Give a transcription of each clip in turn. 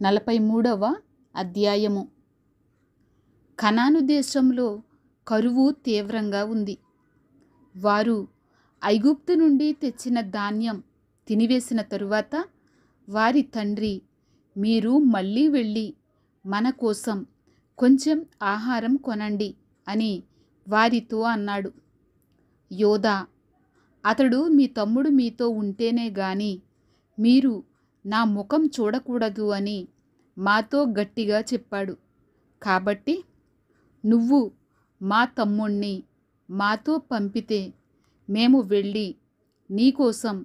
43వ అధ్యాయము. కనాను దేశంలో కరువు తీవ్రంగా ఉంది. వారు ఐగుప్తు నుండి తెచ్చిన ధాన్యం తినివేసిన తరువాత వారి తండ్రి, మీరు మళ్ళీ వెళ్ళి మన కోసం కొంచెం ఆహారం కొనండి అని వారితో అన్నాడు. యోదా, అతడు మీ తమ్ముడు మీతో ఉంటేనే గాని మీరు నా ముఖం చూడకూడదు అని మాతో గట్టిగా చెప్పాడు. కాబట్టి నువ్వు మా తమ్ముణ్ణి మాతో పంపితే మేము వెళ్ళి నీకోసం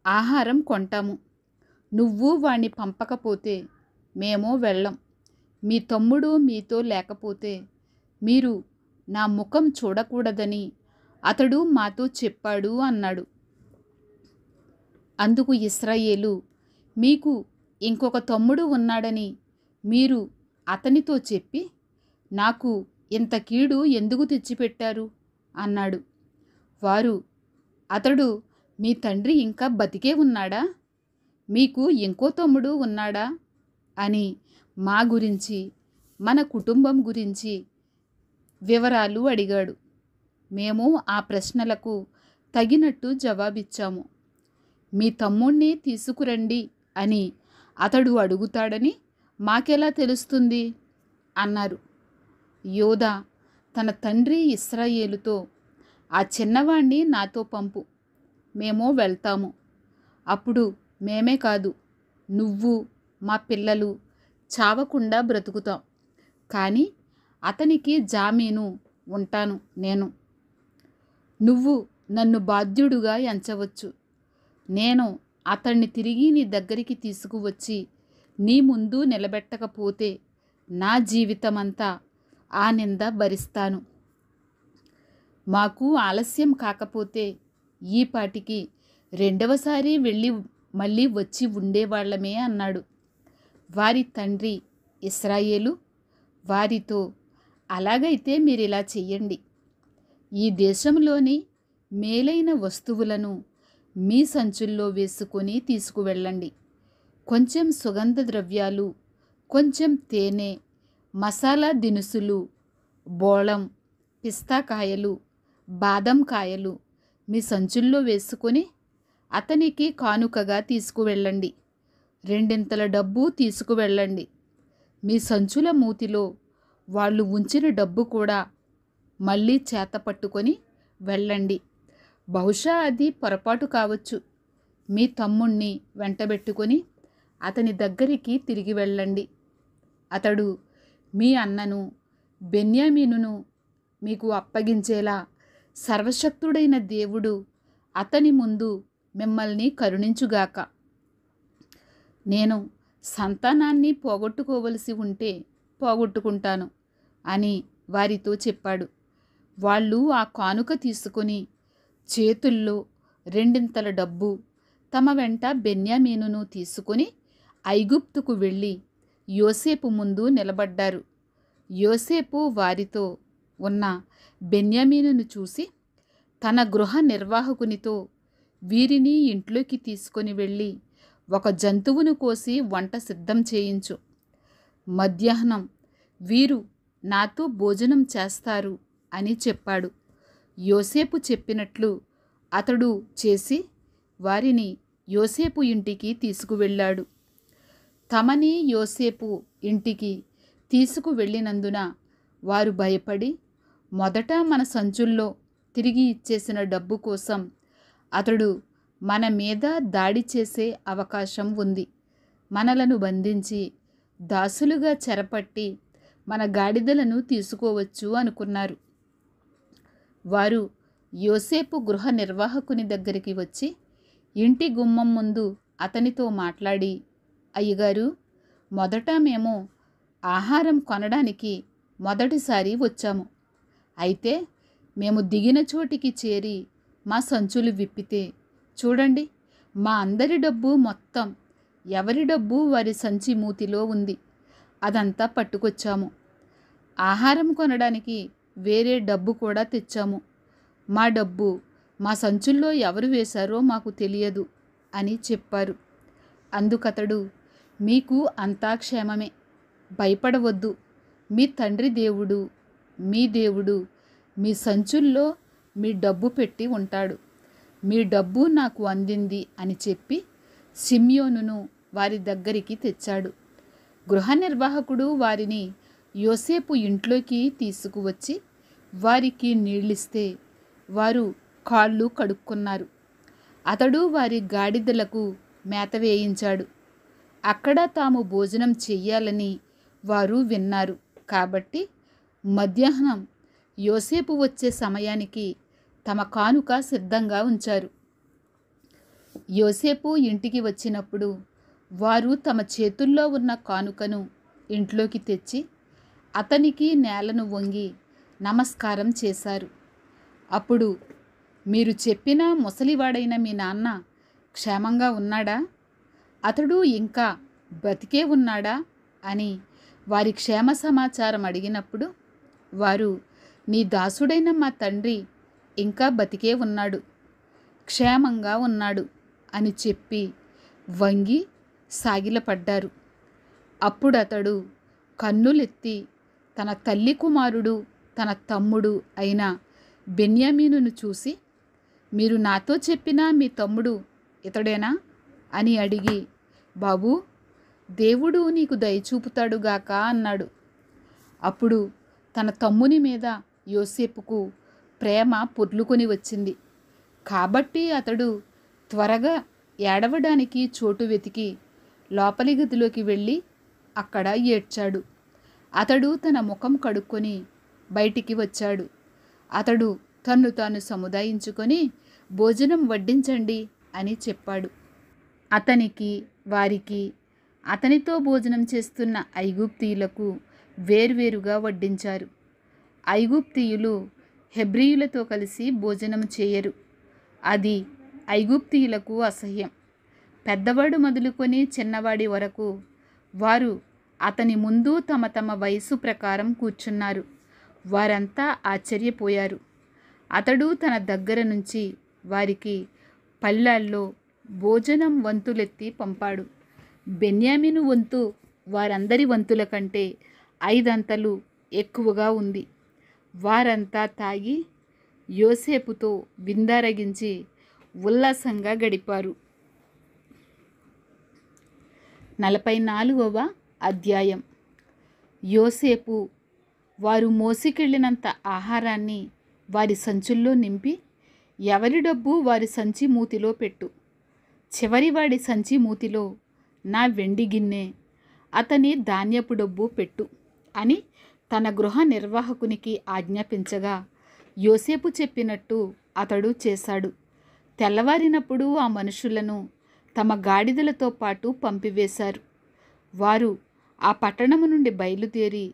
ఆహారం కొంటాము. నువ్వు వాణ్ణి పంపకపోతే మేము వెళ్ళం. మీ తమ్ముడు మీతో లేకపోతే మీరు నా ముఖం చూడకూడదని అతడు మాతో చెప్పాడు అన్నాడు. అందుకు ఇశ్రాయేలు, మీకు ఇంకొక తమ్ముడు ఉన్నాడని మీరు అతనితో చెప్పి నాకు ఇంత కీడు ఎందుకు తెచ్చిపెట్టారు అన్నాడు. వారు, అతడు మీ తండ్రి ఇంకా బతికే ఉన్నాడా? మీకు ఇంకో తమ్ముడు ఉన్నాడా అని మా గురించి, మన కుటుంబం గురించి వివరాలు అడిగాడు. మేము ఆ ప్రశ్నలకు తగినట్టు జవాబిచ్చాము. మీ తమ్ముణ్ణి తీసుకురండి అని అతడు అడుగుతాడని మాకెలా తెలుస్తుంది అన్నారు. యోదా తన తండ్రి ఇశ్రాయేలుతో, ఆ చిన్నవాణ్ణి నాతో పంపు, మేము వెళ్తాము. అప్పుడు మేమే కాదు, నువ్వు మా పిల్లలు చావకుండా బ్రతుకుతాం. కానీ అతనికి జామీను ఉంటాను నేను. నువ్వు నన్ను బాధ్యుడుగా ఎంచవచ్చు. నేను అతన్ని తిరిగి నీ దగ్గరికి తీసుకువచ్చి నీ ముందు నిలబెట్టకపోతే నా జీవితమంతా ఆ నింద భరిస్తాను. మాకు ఆలస్యం కాకపోతే ఈ పాటికి రెండవసారి వెళ్ళి మళ్ళీ వచ్చి ఉండేవాళ్లమే అన్నాడు. వారి తండ్రి ఇశ్రాయేలు వారితో, అలాగైతే మీరిలా చెయ్యండి. ఈ దేశంలోని మేలైన వస్తువులను మీ సంచుల్లో వేసుకొని తీసుకువెళ్ళండి. కొంచెం సుగంధ ద్రవ్యాలు, కొంచెం తేనె, మసాలా దినుసులు, బోళం, పిస్తాకాయలు, బాదం కాయలు మీ సంచుల్లో వేసుకొని అతనికి కానుకగా తీసుకువెళ్ళండి. 2 డబ్బు తీసుకువెళ్ళండి. మీ సంచుల మూతిలో వాళ్ళు ఉంచిన డబ్బు కూడా మళ్ళీ చేత పట్టుకొని వెళ్ళండి. బహుశా అది పొరపాటు కావచ్చు. మీ తమ్ముణ్ణి వెంటబెట్టుకొని అతని దగ్గరికి తిరిగి వెళ్ళండి. అతడు మీ అన్నను బెన్యామీనును మీకు అప్పగించేలా సర్వశక్తుడైన దేవుడు అతని ముందు మిమ్మల్ని కరుణించుగాక. నేను సంతానాన్ని పోగొట్టుకోవలసి ఉంటే పోగొట్టుకుంటాను అని వారితో చెప్పాడు. వాళ్ళు ఆ కానుక తీసుకొని చేతుల్లో 2 డబ్బు, తమ వెంట బెన్యామీనును తీసుకొని ఐగుప్తుకు వెళ్ళి యోసేపు ముందు నిలబడ్డారు. యోసేపు వారితో ఉన్న బెన్యామీనును చూసి తన గృహ నిర్వాహకునితో, వీరిని ఇంట్లోకి తీసుకొని వెళ్ళి ఒక జంతువును కోసి వంట సిద్ధం చేయించు. మధ్యాహ్నం వీరు నాతో భోజనం చేస్తారు అని చెప్పాడు. యోసేపు చెప్పినట్లు అతడు చేసి వారిని యోసేపు ఇంటికి తీసుకువెళ్ళాడు. తమని యోసేపు ఇంటికి తీసుకువెళ్ళినందున వారు భయపడి, మొదట మన సంచుల్లో తిరిగి ఇచ్చేసిన డబ్బు కోసం అతడు మన మీద దాడి చేసే అవకాశం ఉంది, మనలను బంధించి దాసులుగా చెరపట్టి మన గాడిదలను తీసుకోవచ్చు అనుకున్నారు. వారు యోసేపు గృహ నిర్వాహకుని దగ్గరికి వచ్చి ఇంటి గుమ్మం ముందు అతనితో మాట్లాడి, అయ్యగారు, మొదట మేము ఆహారం కొనడానికి మొదటిసారి వచ్చాము. అయితే మేము దిగిన చోటికి చేరి మా సంచులు విప్పితే చూడండి, మా అందరి డబ్బు మొత్తం ఎవరి డబ్బు వారి సంచి మూతిలో ఉంది. అదంతా పట్టుకొచ్చాము. ఆహారం కొనడానికి వేరే డబ్బు కూడా తెచ్చాము. మా డబ్బు మా సంచుల్లో ఎవరు వేశారో మాకు తెలియదు అని చెప్పారు. అందుకతడు, మీకు అంతా క్షేమమే, భయపడవద్దు. మీ తండ్రి దేవుడు, మీ దేవుడు మీ సంచుల్లో మీ డబ్బు పెట్టి ఉంటాడు. మీ డబ్బు నాకు అందింది అని చెప్పి సిమ్యోనును వారి దగ్గరికి తెచ్చాడు. గృహ నిర్వాహకుడు వారిని యోసేపు ఇంట్లోకి తీసుకువచ్చి వారికి నీళ్ళిస్తే వారు కాళ్ళు కడుక్కున్నారు. అతడు వారి గాడిదలకు మేత వేయించాడు. అక్కడ తాము భోజనం చెయ్యాలని వారు విన్నారు. కాబట్టి మధ్యాహ్నం యోసేపు వచ్చే సమయానికి తమ కానుక సిద్ధంగా ఉంచారు. యోసేపు ఇంటికి వచ్చినప్పుడు వారు తమ చేతుల్లో ఉన్న కానుకను ఇంట్లోకి తెచ్చి అతనికి నేలను వంగి నమస్కారం చేశారు. అప్పుడు, మీరు చెప్పిన ముసలివాడైన మీ నాన్న క్షేమంగా ఉన్నాడా? అతడు ఇంకా బతికే ఉన్నాడా అని వారి క్షేమ సమాచారం అడిగినప్పుడు వారు, నీ దాసుడైన మా తండ్రి ఇంకా బతికే ఉన్నాడు, క్షేమంగా ఉన్నాడు అని చెప్పి వంగి సాగిలపడ్డారు. అప్పుడు అతడు కన్నులెత్తి తన తల్లి కుమారుడు తన తమ్ముడు అయిన బెన్యామీనును చూసి, మీరు నాతో చెప్పిన మీ తమ్ముడు ఇతడేనా అని అడిగి, బాబూ, దేవుడు నీకు దయచూపుతాడుగాక అన్నాడు. అప్పుడు తన తమ్ముని మీద యోసేపుకు ప్రేమ పొర్లుకొని వచ్చింది. కాబట్టి అతడు త్వరగా ఏడవడానికి చోటు వెతికి లోపలి గదిలోకి వెళ్ళి అక్కడ ఏడ్చాడు. అతడు తన ముఖం కడుక్కొని బయటికి వచ్చాడు. అతడు తన్ను తాను సముదాయించుకొని భోజనం వడ్డించండి అని చెప్పాడు. అతనికి, వారికి, అతనితో భోజనం చేస్తున్న ఐగుప్తీయులకు వేర్వేరుగా వడ్డించారు. ఐగుప్తీయులు హెబ్రీయులతో కలిసి భోజనం చేయరు. అది ఐగుప్తీయులకు అసహ్యం. పెద్దవాడు మొదలుకొని చిన్నవాడి వరకు వారు అతని ముందు తమ తమ వయసు ప్రకారం కూర్చున్నారు. వారంతా ఆశ్చర్యపోయారు. అతడు తన దగ్గర నుంచి వారికి పళ్ళాల్లో భోజనం వంతులెత్తి పంపాడు. బెన్యామీను వంతు వారందరి వంతుల కంటే 5 అంతలు ఎక్కువగా ఉంది. వారంతా తాగి యోసేపుతో విందారగించి ఉల్లాసంగా గడిపారు. 44వ అధ్యాయం. యోసేపు వారు మోసికెళ్ళినంత ఆహారాన్ని వారి సంచుల్లో నింపి, ఎవరి డబ్బు వారి సంచి మూతిలో పెట్టు, చివరివాడి సంచి మూతిలో నా వెండి గిన్నె, అతని ధాన్యపు డబ్బు పెట్టు అని తన గృహ నిర్వాహకునికి ఆజ్ఞాపించగా యోసేపు చెప్పినట్టు అతడు చేశాడు. తెల్లవారినప్పుడు ఆ మనుషులను తమ గాడిదలతో పాటు పంపివేశారు. వారు ఆ పట్టణము నుండి బయలుదేరి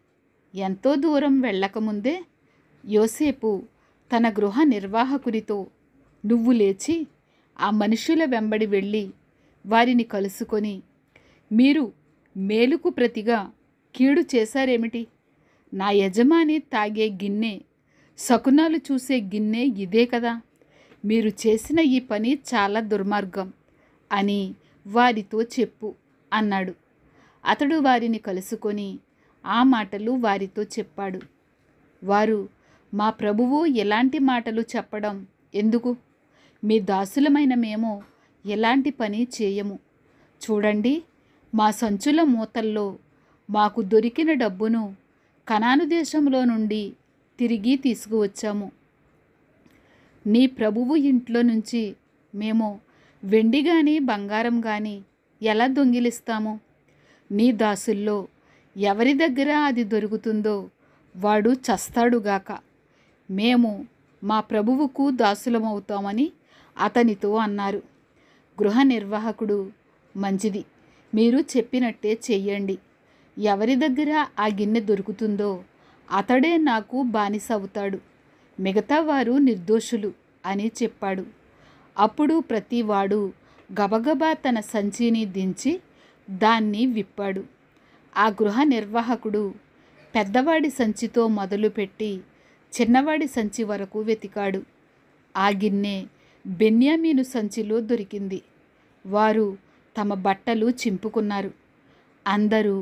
ఎంతో దూరం వెళ్ళకముందే యోసేపు తన గృహ నిర్వాహకునితో, నువ్వు లేచి ఆ మనుషుల వెంబడి వెళ్ళి వారిని కలుసుకొని, మీరు మేలుకు ప్రతిగా కీడు చేశారేమిటి? నా యజమాని తాగే గిన్నె, శకునాలు చూసే గిన్నె ఇదే కదా. మీరు చేసిన ఈ పని చాలా దుర్మార్గం అని వారితో చెప్పు అన్నాడు. అతడు వారిని కలుసుకొని ఆ మాటలు వారితో చెప్పాడు. వారు, మా ప్రభువు ఎలాంటి మాటలు చెప్పడం ఎందుకు? మీ దాసులమైన మేము ఎలాంటి పని చేయము. చూడండి, మా సంచుల మూతల్లో మాకు దొరికిన డబ్బును కనాను దేశంలో నుండి తిరిగి తీసుకువచ్చాము. నీ ప్రభువు ఇంట్లో నుంచి మేము వెండి కానీ బంగారం కానీ ఎలా దొంగిలిస్తాము? నీ దాసుల్లో ఎవరి దగ్గర అది దొరుకుతుందో వాడు చస్తాడుగాక. మేము మా ప్రభువుకు దాసులమవుతామని అతనితో అన్నారు. గృహ నిర్వాహకుడు, మంచిది, మీరు చెప్పినట్టే చెయ్యండి. ఎవరి దగ్గర ఆ గిన్నె దొరుకుతుందో అతడే నాకు బానిస అవుతాడు, మిగతా వారు నిర్దోషులు అని చెప్పాడు. అప్పుడు ప్రతివాడు గబగబా తన సంచిని దించి దాన్ని విప్పాడు. ఆ గృహ నిర్వాహకుడు పెద్దవాడి సంచితో మొదలుపెట్టి చిన్నవాడి సంచి వరకు వెతికాడు. ఆ గిన్నె బెన్యామీను సంచిలో దొరికింది. వారు తమ బట్టలు చింపుకున్నారు. అందరూ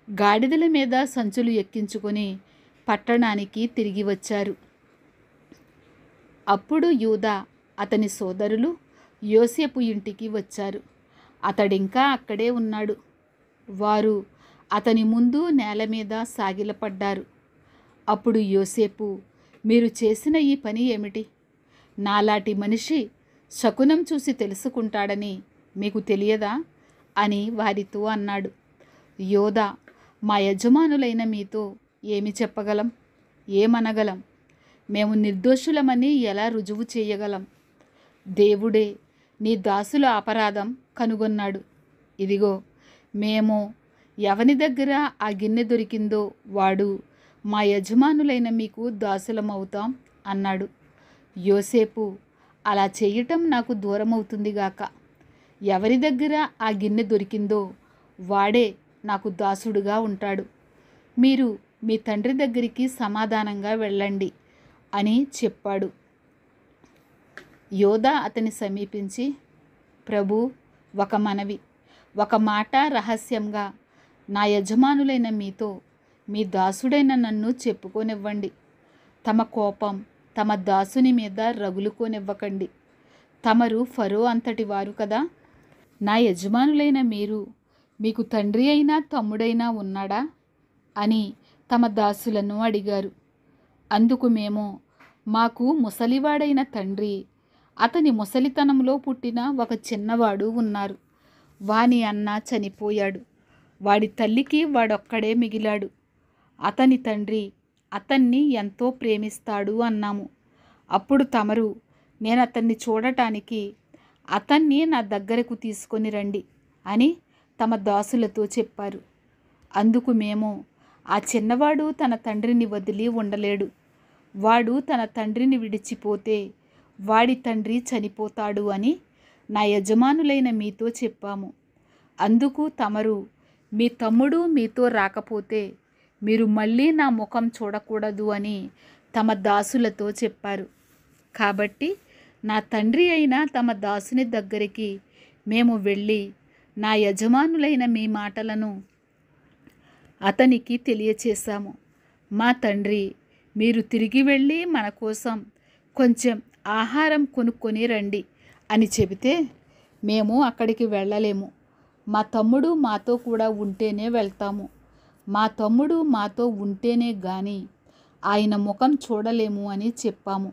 గాడిదల మీద సంచులు ఎక్కించుకొని పట్టణానికి తిరిగి వచ్చారు. అప్పుడు యూదా అతని సోదరులు యోసేపు ఇంటికి వచ్చారు. అతడింకా అక్కడే ఉన్నాడు. వారు అతని ముందు నేల మీద సాగిలపడ్డారు. అప్పుడు యోసేపు, మీరు చేసిన ఈ పని ఏమిటి? నాలాటి మనిషి శకునం చూసి తెలుసుకుంటాడని మీకు తెలియదా అని వారితో అన్నాడు. యోదా, మా యజమానులైన మీతో ఏమి చెప్పగలం? ఏమనగలం? మేము నిర్దోషులమని ఎలా రుజువు చేయగలం? దేవుడే నీ దాసుల అపరాధం కనుగొన్నాడు. ఇదిగో, మేము ఎవని దగ్గర ఆ గిన్నె దొరికిందో వాడు మా యజమానులైన మీకు దాసులమవుతాం అన్నాడు. యోసేపు, అలా చేయటం నాకు దూరమవుతుందిగాక. ఎవరి దగ్గర ఆ గిన్నె దొరికిందో వాడే నాకు దాసుడుగా ఉంటాడు. మీరు మీ తండ్రి దగ్గరికి సమాధానంగా వెళ్ళండి అని చెప్పాడు. యోదా అతని సమీపించి, ప్రభు, ఒక మనవి, ఒక మాట రహస్యంగా నా యజమానులైన మీతో మీ దాసుడైన నన్ను చెప్పుకోనివ్వండి. తమ కోపం తమ దాసుని మీద రగులుకోనివ్వకండి. తమరు ఫరో అంతటి వారు కదా. నా యజమానులైన మీరు, మీకు తండ్రి అయినా తమ్ముడైనా ఉన్నాడా అని తమ దాసులను అడిగారు. అందుకు మేము, మాకు ముసలివాడైన తండ్రి, అతని ముసలితనంలో పుట్టిన ఒక చిన్నవాడు ఉన్నారు. వాని అన్న చనిపోయాడు. వాడి తల్లికి వాడొక్కడే మిగిలాడు. అతని తండ్రి అతన్ని ఎంతో ప్రేమిస్తాడు అన్నాము. అప్పుడు తమరు, నేను అతన్ని చూడటానికి అతన్ని నా దగ్గరకు తీసుకొని రండి అని తమ దాసులతో చెప్పారు. అందుకు మేము, ఆ చిన్నవాడు తన తండ్రిని వదిలి ఉండలేడు. వాడు తన తండ్రిని విడిచిపోతే వాడి తండ్రి చనిపోతాడు అని నా యజమానులైన మీతో చెప్పాము. అందుకు తమరు, మీ తమ్ముడు మీతో రాకపోతే మీరు మళ్ళీ నా ముఖం చూడకూడదు అని తమ దాసులతో చెప్పారు. కాబట్టి నా తండ్రి అయిన తమ దాసుని దగ్గరికి మేము వెళ్ళి నా యజమానులైన మీ మాటలను అతనికి తెలియచేశాము. మా తండ్రి, మీరు తిరిగి వెళ్ళి మన కోసం కొంచెం ఆహారం కొనుక్కొని రండి అని చెబితే, మేము అక్కడికి వెళ్ళలేము. మా తమ్ముడు మాతో కూడా ఉంటేనే వెళ్తాము. మా తమ్ముడు మాతో ఉంటేనే గాని ఆయన ముఖం చూడలేము అని చెప్పాము.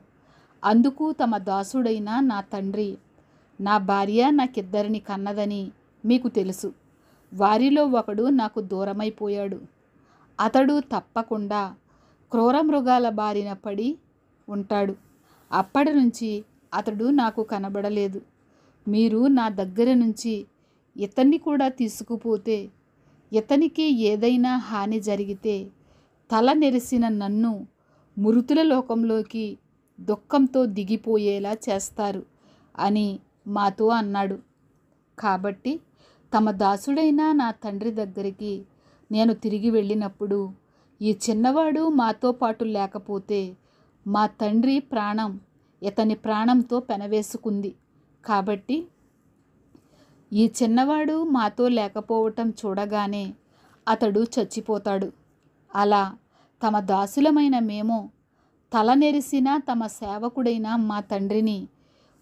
అందుకు తమ దాసుడైన నా తండ్రి, నా భార్య నాకిద్దరిని కన్నదని మీకు తెలుసు. వారిలో ఒకడు నాకు దూరమైపోయాడు. అతడు తప్పకుండా క్రూర మృగాల బారిన పడి ఉంటాడు. అప్పటి నుంచి అతడు నాకు కనబడలేదు. మీరు నా దగ్గర నుంచి ఇతన్ని కూడా తీసుకుపోతే, ఇతనికి ఏదైనా హాని జరిగితే తల నెరిసిన నన్ను మృతుల లోకంలోకి దుఃఖంతో దిగిపోయేలా చేస్తారు అని మాతో అన్నాడు. కాబట్టి తమ దాసుడైన నా తండ్రి దగ్గరికి నేను తిరిగి వెళ్ళినప్పుడు ఈ చిన్నవాడు మాతో పాటు లేకపోతే మా తండ్రి ప్రాణం ఇతని ప్రాణంతో పెనవేసుకుంది. కాబట్టి ఈ చిన్నవాడు మాతో లేకపోవటం చూడగానే అతడు చచ్చిపోతాడు. అలా తమ దాసులమైన మేము తల నెరిసిన తమ సేవకుడైన మా తండ్రిని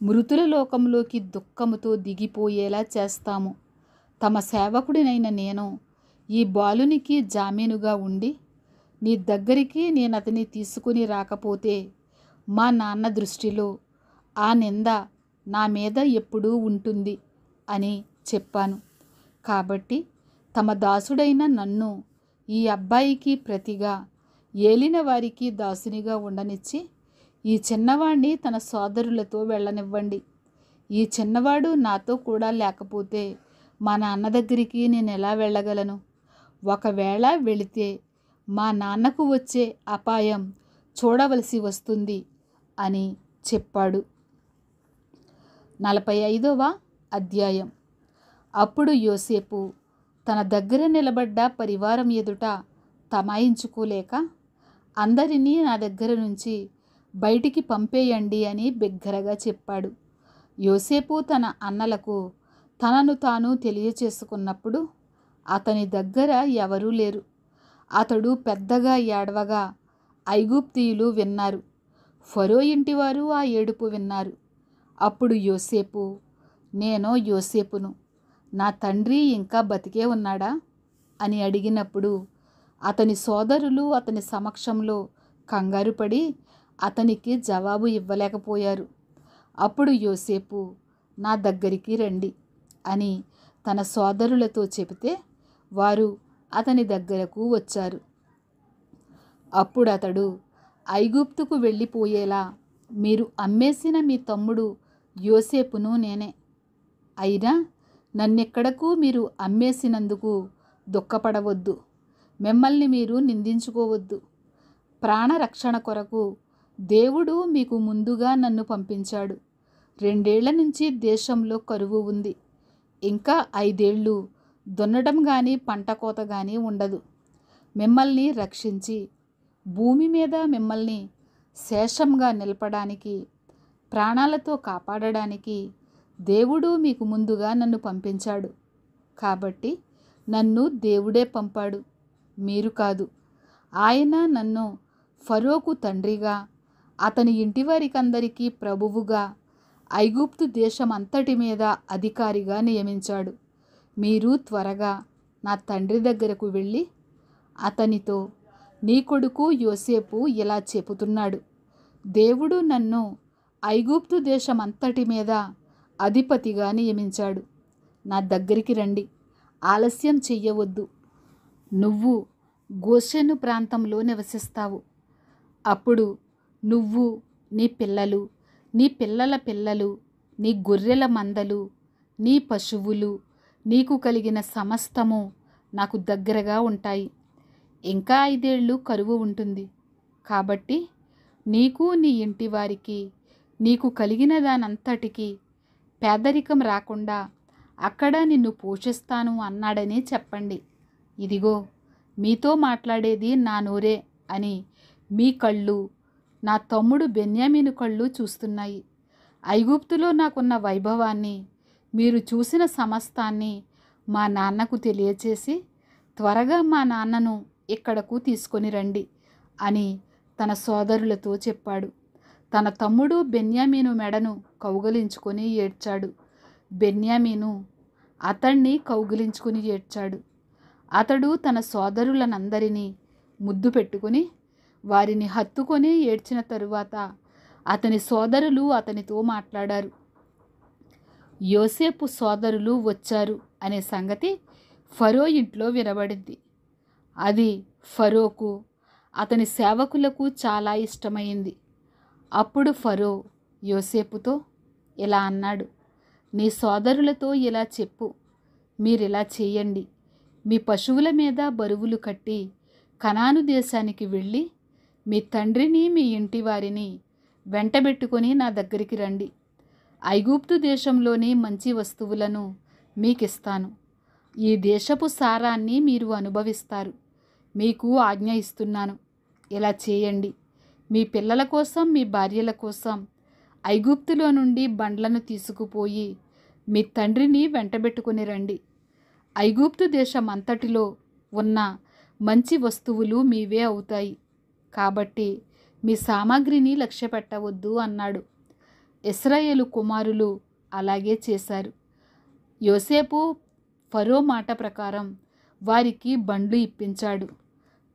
మృతుల లోకంలోకి దుఃఖముతో దిగిపోయేలా చేస్తాము. తమ సేవకుడినైన నేను ఈ బాలునికి జామీనుగా ఉండి నీ దగ్గరికి నేను అతన్ని తీసుకుని రాకపోతే మా నాన్న దృష్టిలో ఆ నింద నా మీద ఎప్పుడూ ఉంటుంది అని చెప్పాను. కాబట్టి తమ దాసుడైన నన్ను ఈ అబ్బాయికి ప్రతిగా ఏలిన వారికి దాసునిగా ఉండనిచ్చి ఈ చిన్నవాడిని తన సోదరులతో వెళ్ళనివ్వండి. ఈ చిన్నవాడు నాతో కూడా లేకపోతే మా నాన్న దగ్గరికి నేను ఎలా వెళ్ళగలను? ఒకవేళ వెళితే మా నాన్నకు వచ్చే అపాయం చూడవలసి వస్తుంది అని చెప్పాడు. 45వ అధ్యాయం. అప్పుడు యోసేపు తన దగ్గర నిలబడ్డ పరివారం ఎదుట తమాయించుకోలేక, అందరినీ నా దగ్గర నుంచి బయటికి పంపేయండి అని బిగ్గరగా చెప్పాడు. యోసేపు తన అన్నలకు తనను తాను తెలియచేసుకున్నప్పుడు అతని దగ్గర ఎవరూ లేరు. అతడు పెద్దగా ఏడవగా ఐగుప్తీయులు విన్నారు. ఫరో ఇంటివారు ఆ ఏడుపు విన్నారు. అప్పుడు యోసేపు, నేను యోసేపును, నా తండ్రి ఇంకా బతికే ఉన్నాడా అని అడిగినప్పుడు అతని సోదరులు అతని సమక్షంలో కంగారుపడి అతనికి జవాబు ఇవ్వలేకపోయారు. అప్పుడు యోసేపు, నా దగ్గరికి రండి అని తన సోదరులతో చెబితే వారు అతని దగ్గరకు వచ్చారు. అప్పుడు అతడు, ఐగుప్తుకు వెళ్ళిపోయేలా మీరు అమ్మేసిన మీ తమ్ముడు యోసేపును నేనే. అయినా నన్నెక్కడకు మీరు అమ్మేసినందుకు దుఃఖపడవద్దు, మిమ్మల్ని మీరు నిందించుకోవద్దు. ప్రాణరక్షణ కొరకు దేవుడు మీకు ముందుగా నన్ను పంపించాడు. 2 ఏళ్ల నుంచి దేశంలో కరువు ఉంది. ఇంకా 5 ఏళ్ళు దున్నడం కానీ పంట కోత కానీ ఉండదు. మిమ్మల్ని రక్షించి భూమి మీద మిమ్మల్ని శేషంగా నిలపడానికి, ప్రాణాలతో కాపాడడానికి దేవుడు మీకు ముందుగా నన్ను పంపించాడు. కాబట్టి నన్ను దేవుడే పంపాడు, మీరు కాదు. ఆయన నన్ను ఫరోకు తండ్రిగా, అతని ఇంటివారికందరికీ ప్రభువుగా, ఐగుప్తు దేశం అంతటి మీద అధికారిగా నియమించాడు. మీరు త్వరగా నా తండ్రి దగ్గరకు వెళ్ళి అతనితో, నీ కొడుకు యోసేపు ఇలా చెబుతున్నాడు, దేవుడు నన్ను ఐగుప్తు దేశం అంతటి మీద అధిపతిగా నియమించాడు. నా దగ్గరికి రండి, ఆలస్యం చెయ్యవద్దు. నువ్వు గోషెను ప్రాంతంలో నివసిస్తావు. అప్పుడు నువ్వు, నీ పిల్లలు, నీ పిల్లల పిల్లలు, నీ గొర్రెల మందలు, నీ పశువులు, నీకు కలిగిన సమస్తము నాకు దగ్గరగా ఉంటాయి. ఇంకా 5 ఏళ్ళు కరువు ఉంటుంది. కాబట్టి నీకు నీ ఇంటి వారికి, నీకు కలిగిన దానంతటికీ పేదరికం రాకుండా అక్కడ నిన్ను పోషిస్తాను అన్నాడని చెప్పండి. ఇదిగో మీతో మాట్లాడేది నా నోరే అని మీ కళ్ళు, నా తమ్ముడు బెన్యామీను కళ్ళు చూస్తున్నాయి. ఐగుప్తులో నాకున్న వైభవాన్ని, మీరు చూసిన సమస్తాన్ని మా నాన్నకు తెలియచేసి త్వరగా మా నాన్నను ఇక్కడకు తీసుకొని రండి అని తన సోదరులతో చెప్పాడు. తన తమ్ముడు బెన్యామీను మెడను కౌగిలించుకొని ఏడ్చాడు. బెన్యామీను అతన్ని కౌగిలించుకుని ఏడ్చాడు. అతడు తన సోదరులనందరినీ ముద్దు పెట్టుకుని వారిని హత్తుకొని ఏడ్చిన తరువాత అతని సోదరులు అతనితో మాట్లాడారు. యోసేపు సోదరులు వచ్చారు అనే సంగతి ఫరో ఇంట్లో వినబడింది. అది ఫరోకు, అతని సేవకులకు చాలా ఇష్టమైంది. అప్పుడు ఫరో యోసేపుతో ఇలా అన్నాడు, నీ సోదరులతో ఇలా చెప్పు, మీరిలా చేయండి. మీ పశువుల మీద బరువులు కట్టి కనాను దేశానికి వెళ్ళి మీ తండ్రిని, మీ ఇంటి వారిని వెంటబెట్టుకొని నా దగ్గరికి రండి. ఐగుప్తు దేశంలోని మంచి వస్తువులను మీకిస్తాను. ఈ దేశపు సారాన్ని మీరు అనుభవిస్తారు. మీకు ఆజ్ఞ ఇస్తున్నాను, ఇలా చేయండి. మీ పిల్లల కోసం, మీ భార్యల కోసం ఐగుప్తులో నుండి బండ్లను తీసుకుపోయి మీ తండ్రిని వెంటబెట్టుకుని రండి. ఐగుప్తు దేశం అంతటిలో ఉన్న మంచి వస్తువులు మీవే అవుతాయి. కాబట్టి మీ సామాగ్రిని లక్ష్యపెట్టవద్దు అన్నాడు. ఇశ్రాయేలు కుమారులు అలాగే చేశారు. యోసేపు ఫరో మాట ప్రకారం వారికి బండ్లు ఇప్పించాడు.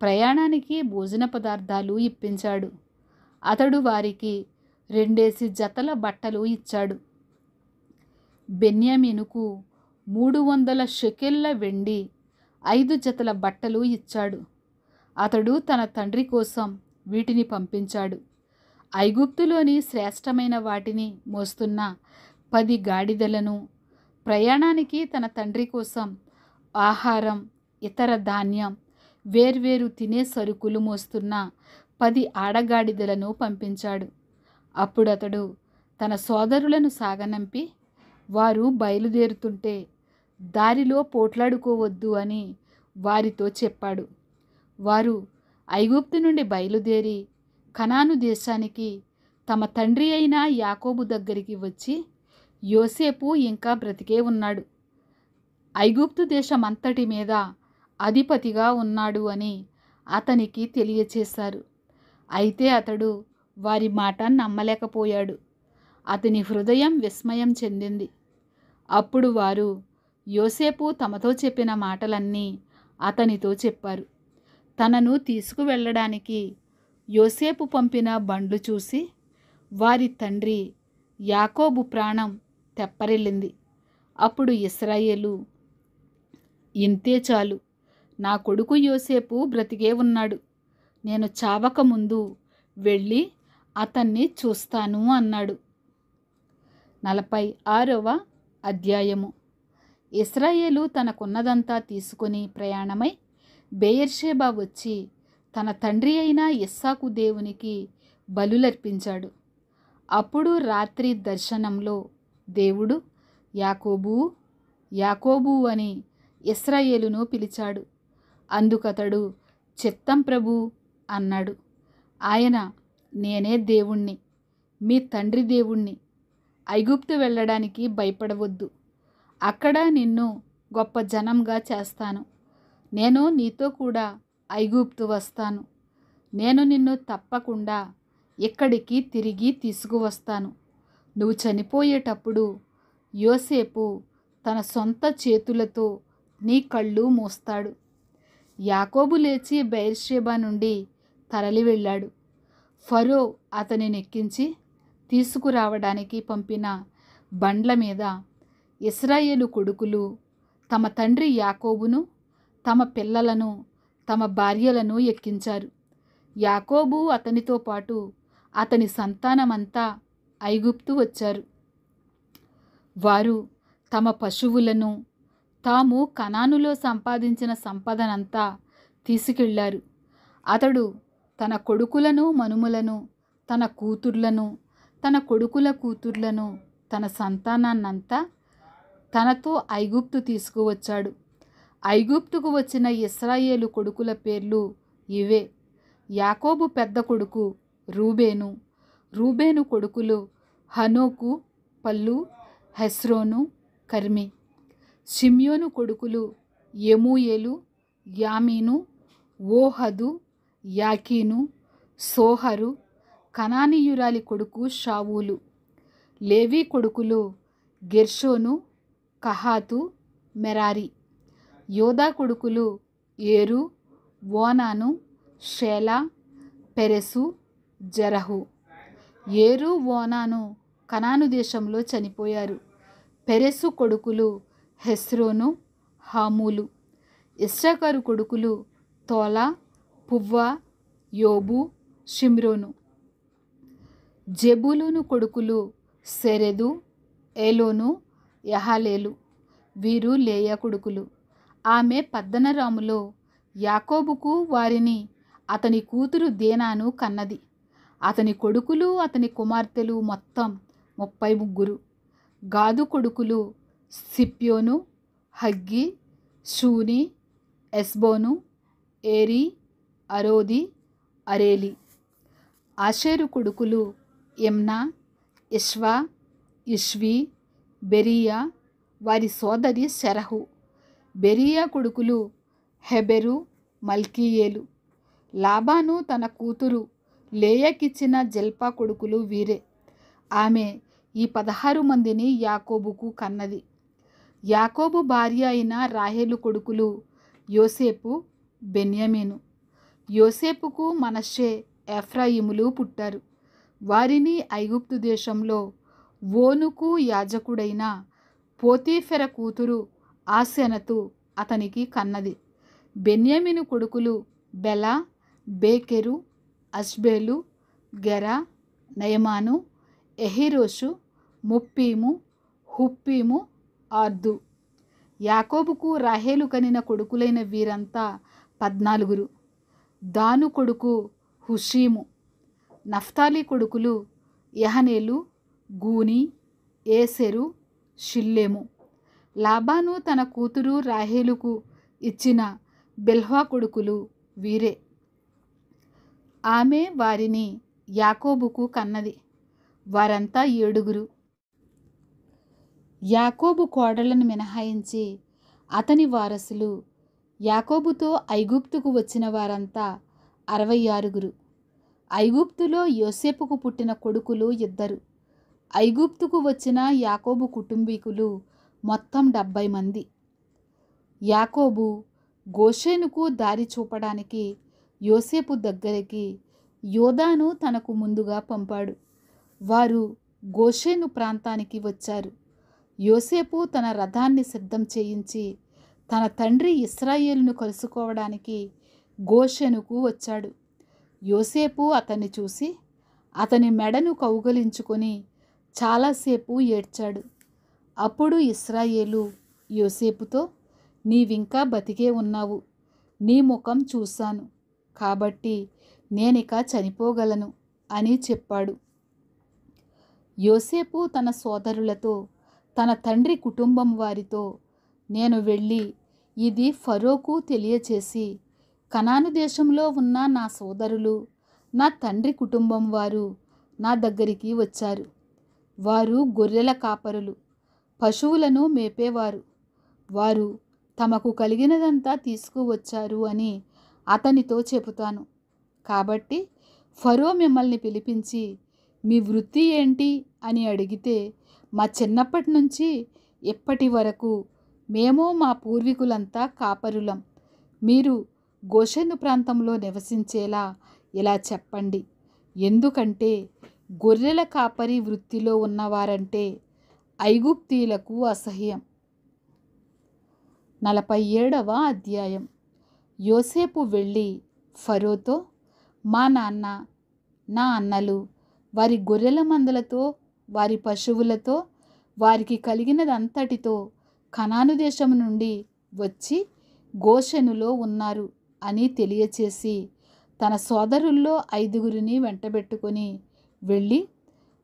ప్రయాణానికి భోజన పదార్థాలు ఇప్పించాడు. అతడు వారికి 2 జతల బట్టలు ఇచ్చాడు. బెన్యామీనుకు 300 షెకెళ్ల వెండి, 5 జతల బట్టలు ఇచ్చాడు. అతడు తన తండ్రి కోసం వీటిని పంపించాడు. ఐగుప్తులోని శ్రేష్టమైన వాటిని మోస్తున్న 10 గాడిదలను, ప్రయాణానికి తన తండ్రి కోసం ఆహారం, ఇతర ధాన్యం, వేర్వేరు తినే సరుకులు మోస్తున్న 10 ఆడగాడిదలను పంపించాడు. అప్పుడు అతడు తన సోదరులను సాగనంపి వారు బయలుదేరుతుంటే దారిలో పోట్లాడుకోవద్దు అని వారితో చెప్పాడు. వారు ఐగుప్తు నుండి బయలుదేరి కనాను దేశానికి తమ తండ్రి అయిన యాకోబు దగ్గరికి వచ్చి, యోసేపు ఇంకా బ్రతికే ఉన్నాడు, ఐగుప్తు దేశమంతటి మీద అధిపతిగా ఉన్నాడు అని అతనికి తెలియచేశారు. అయితే అతడు వారి మాట నమ్మలేకపోయాడు. అతని హృదయం విస్మయం చెందింది. అప్పుడు వారు యోసేపు తమతో చెప్పిన మాటలన్నీ అతనితో చెప్పారు. తనను తీసుకువెళ్ళడానికి యోసేపు పంపిన బండ్లు చూసి వారి తండ్రి యాకోబు ప్రాణం తెప్పరిల్లింది. అప్పుడు ఇశ్రాయేలు, ఇంతే చాలు, నా కొడుకు యోసేపు బ్రతికే ఉన్నాడు, నేను చావకముందు వెళ్ళి అతన్ని చూస్తాను అన్నాడు. 46వ అధ్యాయము. ఇశ్రాయేలు తనకున్నదంతా తీసుకొని ప్రయాణమై బెయేర్షెబా వచ్చి తన తండ్రి అయిన ఇస్సాకు దేవునికి బలులర్పించాడు. అప్పుడు రాత్రి దర్శనంలో దేవుడు యాకోబూ, యాకోబూ అని ఇశ్రాయేలును పిలిచాడు. అందుకతడు చిత్తం ప్రభూ అన్నాడు. ఆయన, నేనే దేవుణ్ణి, మీ తండ్రి దేవుణ్ణి. ఐగుప్తు వెళ్ళడానికి భయపడవద్దు. అక్కడ నిన్ను గొప్ప జనంగా చేస్తాను. నేను నీతో కూడా ఐగుప్తు వస్తాను. నేను నిన్ను తప్పకుండా ఇక్కడికి తిరిగి తీసుకువస్తాను. నువ్వు చనిపోయేటప్పుడు యోసేపు తన సొంత చేతులతో నీ కళ్ళు మూస్తాడు. యాకోబు లేచి బెయేర్షెబా నుండి తరలి వెళ్ళాడు. ఫరో అతనిని ఎక్కించి తీసుకురావడానికి పంపిన బండ్ల మీద ఇశ్రాయేలు కొడుకులు తమ తండ్రి యాకోబును, తమ పిల్లలను, తమ భార్యలను ఎక్కించారు. యాకోబు అతనితో పాటు అతని సంతానమంతా ఐగుప్తు వచ్చారు. వారు తమ పశువులను, తాము కనానులో సంపాదించిన సంపదనంతా తీసుకెళ్లారు. అతడు తన కొడుకులను, మనుమలను, తన కూతుర్లను, తన కొడుకుల కూతుర్లను, తన సంతానాన్నంతా తనతో ఐగుప్తు తీసుకువచ్చాడు. ఐగుప్తుకు వచ్చిన ఇశ్రాయేలు కొడుకుల పేర్లు ఇవే. యాకోబు పెద్ద కొడుకు రూబేను. రూబేను కొడుకులు హనోకు, పల్లు, హెస్రోను, కర్మి. షిమ్యోను కొడుకులు యెమూయేలు, యామీను, ఓహదు, యాకీను, సోహరు. కనానీయురాలి కొడుకు షావూలు. లేవి కొడుకులు గెర్షోను, కహాతు, మెరారి. యోదా కొడుకులు ఏరు, ఓనాను, షేలా, పెరెసు, జెరహు. ఏరు, ఓనాను కనాను దేశంలో చనిపోయారు. పెరెసు కొడుకులు హెస్రోను, హామూలు. ఇశ్శాఖారు కొడుకులు తోలా, పువ్వా, యోబు, షిమ్రోను. జెబూలూను కొడుకులు సెరెదు, ఏలోను, యహాలేలు. వీరు లేయా కొడుకులు. ఆమె పద్దనరాములో యాకోబుకు వారిని అతని కూతురు దేనాను కన్నది. అతని కొడుకులు, అతని కుమార్తెలు మొత్తం 33. గాదు కొడుకులు సిప్యోను, హగ్గి, షూని, ఎస్బోను, ఏరి, అరోది, అరేలి. ఆషేరు కొడుకులు ఇమ్నా, ఇష్వా, ఇష్వి, బెరియా, వారి సోదరి శెరహు. బెరియా కొడుకులు హెబెరు, మల్కీయేలు. లాబాను తన కూతురు లేయాకిచ్చిన జల్పా కొడుకులు వీరే. ఆమె ఈ 16 మందిని యాకోబుకు కన్నది. యాకోబు భార్య అయిన రాహేలు కొడుకులు యోసేపు, బెన్యామీను. యోసేపుకు మనష్షే, ఎఫ్రాయిములు పుట్టారు. వారిని ఐగుప్తు దేశంలో ఓనుకు యాజకుడైన పోతీఫెర కూతురు ఆసెనతు అతనికి కన్నది. బెన్యామీను కొడుకులు బెల, బేకెరు, అష్బేలు, గెరా, నయమాను, ఎహిరోషు, ముప్పీము, హుప్పీము, ఆర్దు. యాకోబుకు రాహేలు కనిన కొడుకులైన వీరంతా 14. దాను కొడుకు హుషీము. నఫ్తాలి కొడుకులు యహనేలు, గూని, ఏసెరు, షిల్లేము. లాబాను తన కూతురు రాహేలుకు ఇచ్చిన బిల్హా కొడుకులు వీరే. ఆమె వారిని యాకోబుకు కన్నది. వారంతా 7. యాకోబు కోడళ్లను మినహాయించి అతని వారసులు యాకోబుతో ఐగుప్తుకు వచ్చిన వారంతా 66. ఐగుప్తులో యోసేపుకు పుట్టిన కొడుకులు 2. ఐగుప్తుకు వచ్చిన యాకోబు కుటుంబీకులు మొత్తం 70 మంది. యాకోబు గోషెనుకు దారి చూపడానికి యోసేపు దగ్గరికి యోదాను తనకు ముందుగా పంపాడు. వారు గోషెను ప్రాంతానికి వచ్చారు. యోసేపు తన రథాన్ని సిద్ధం చేయించి తన తండ్రి ఇశ్రాయేలును కలుసుకోవడానికి గోషెనుకు వచ్చాడు. యోసేపు అతన్ని చూసి అతని మెడను కౌగలించుకొని చాలాసేపు ఏడ్చాడు. అప్పుడు ఇశ్రాయేలు యోసేపుతో, నీవింకా బతికే ఉన్నావు, నీ ముఖం చూశాను, కాబట్టి నేనిక చనిపోగలను అని చెప్పాడు. యోసేపు తన సోదరులతో, తన తండ్రి కుటుంబం వారితో, నేను వెళ్ళి ఇది ఫరోకు తెలియచేసి కనాను దేశంలో ఉన్న నా సోదరులు, నా తండ్రి కుటుంబం వారు నా దగ్గరికి వచ్చారు. వారు గొర్రెల కాపరులు, పశువులను మేపేవారు. వారు తమకు కలిగినదంతా తీసుకువచ్చారు అని అతనితో చెబుతాను. కాబట్టి ఫరో మిమ్మల్ని పిలిపించి మీ వృత్తి ఏంటి అని అడిగితే, మా చిన్నప్పటి నుంచి ఇప్పటి వరకు మేము మా పూర్వీకులంతా కాపరులం. మీరు గోషెను ప్రాంతంలో నివసించేలా ఇలా చెప్పండి. ఎందుకంటే గొర్రెల కాపరి వృత్తిలో ఉన్నవారంటే ఐగుప్తీయులకు అసహ్యం. 47వ అధ్యాయం. యోసేపు వెళ్ళి ఫరోతో, మా నాన్న, నా అన్నలు వారి గొర్రెల మందలతో, వారి పశువులతో, వారికి కలిగినదంతటితో కనాను దేశం నుండి వచ్చి గోషెనులో ఉన్నారు అని తెలియచేసి తన సోదరుల్లో 5గురిని వెంటబెట్టుకొని వెళ్ళి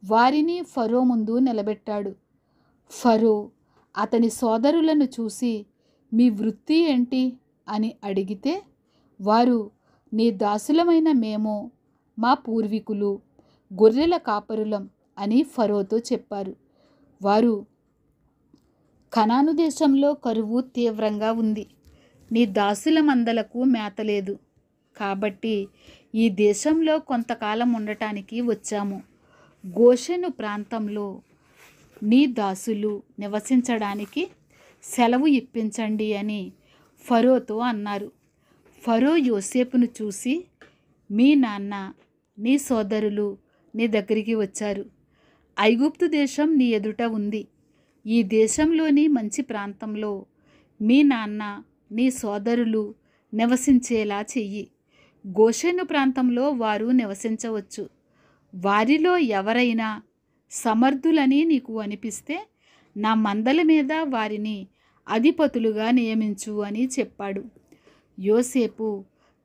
వారిని ఫరో ముందు నిలబెట్టాడు. ఫరో అతని సోదరులను చూసి, మీ వృత్తి ఏంటి అని అడిగితే, వారు నీ దాసులమైన మేము, మా పూర్వీకులు గొర్రెల కాపరులం అని ఫరోతో చెప్పారు. వారు, కనాను దేశంలో కరువు తీవ్రంగా ఉంది, నీ దాసుల మందలకు మేత లేదు, కాబట్టి ఈ దేశంలో కొంతకాలం ఉండటానికి వచ్చాము. గోషెను ప్రాంతంలో నీ దాసులు నివసించడానికి సెలవు ఇప్పించండి అని ఫరోతో అన్నారు. ఫరో యోసేపును చూసి, మీ నాన్న, నీ సోదరులు నీ దగ్గరికి వచ్చారు. ఐగుప్తు దేశం నీ ఎదుట ఉంది. ఈ దేశంలోని మంచి ప్రాంతంలో మీ నాన్న, నీ సోదరులు నివసించేలా చెయ్యి. గోషెను ప్రాంతంలో వారు నివసించవచ్చు. వారిలో ఎవరైనా సమర్థులని నీకు అనిపిస్తే నా మందల మీద వారిని అధిపతులుగా నియమించు అని చెప్పాడు. యోసేపు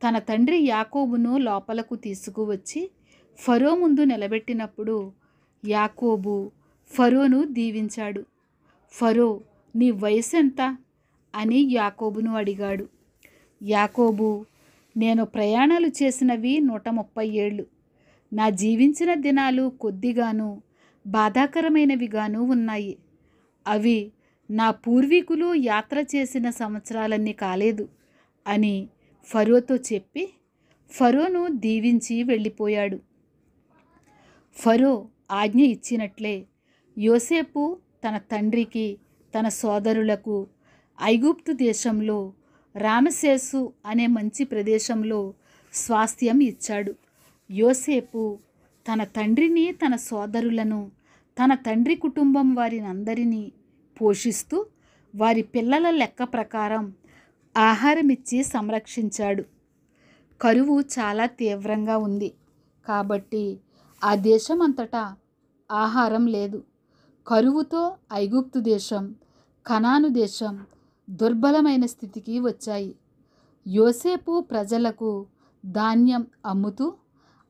తన తండ్రి యాకోబును లోపలకు తీసుకువచ్చి ఫరో ముందు నిలబెట్టినప్పుడు యాకోబు ఫరోను దీవించాడు. ఫరో, నీ వయసు ఎంత అని యాకోబును అడిగాడు. యాకోబు, నేను ప్రయాణాలు చేసినవి 130 ఏళ్ళు. నా జీవించిన దినాలు కొద్దిగాను బాధాకరమైనవిగాను ఉన్నాయి. అవి నా పూర్వీకులు యాత్ర చేసిన సంవత్సరాలన్నీ కాలేదు అని ఫరోతో చెప్పి ఫరోను దీవించి వెళ్ళిపోయాడు. ఫరో ఆజ్ఞ ఇచ్చినట్లే యోసేపు తన తండ్రికి, తన సోదరులకు ఐగుప్తు దేశంలో రామసేసు అనే మంచి ప్రదేశంలో స్వాస్థ్యం ఇచ్చాడు. యోసేపు తన తండ్రిని, తన సోదరులను, తన తండ్రి కుటుంబం వారినందరినీ పోషిస్తూ వారి పిల్లల లెక్క ప్రకారం ఆహారమిచ్చి సంరక్షించాడు. కరువు చాలా తీవ్రంగా ఉంది కాబట్టి ఆ దేశమంతటా ఆహారం లేదు. కరువుతో ఐగుప్తు దేశం, కనాను దేశం దుర్బలమైన స్థితికి వచ్చాయి. యోసేపు ప్రజలకు ధాన్యం అమ్ముతూ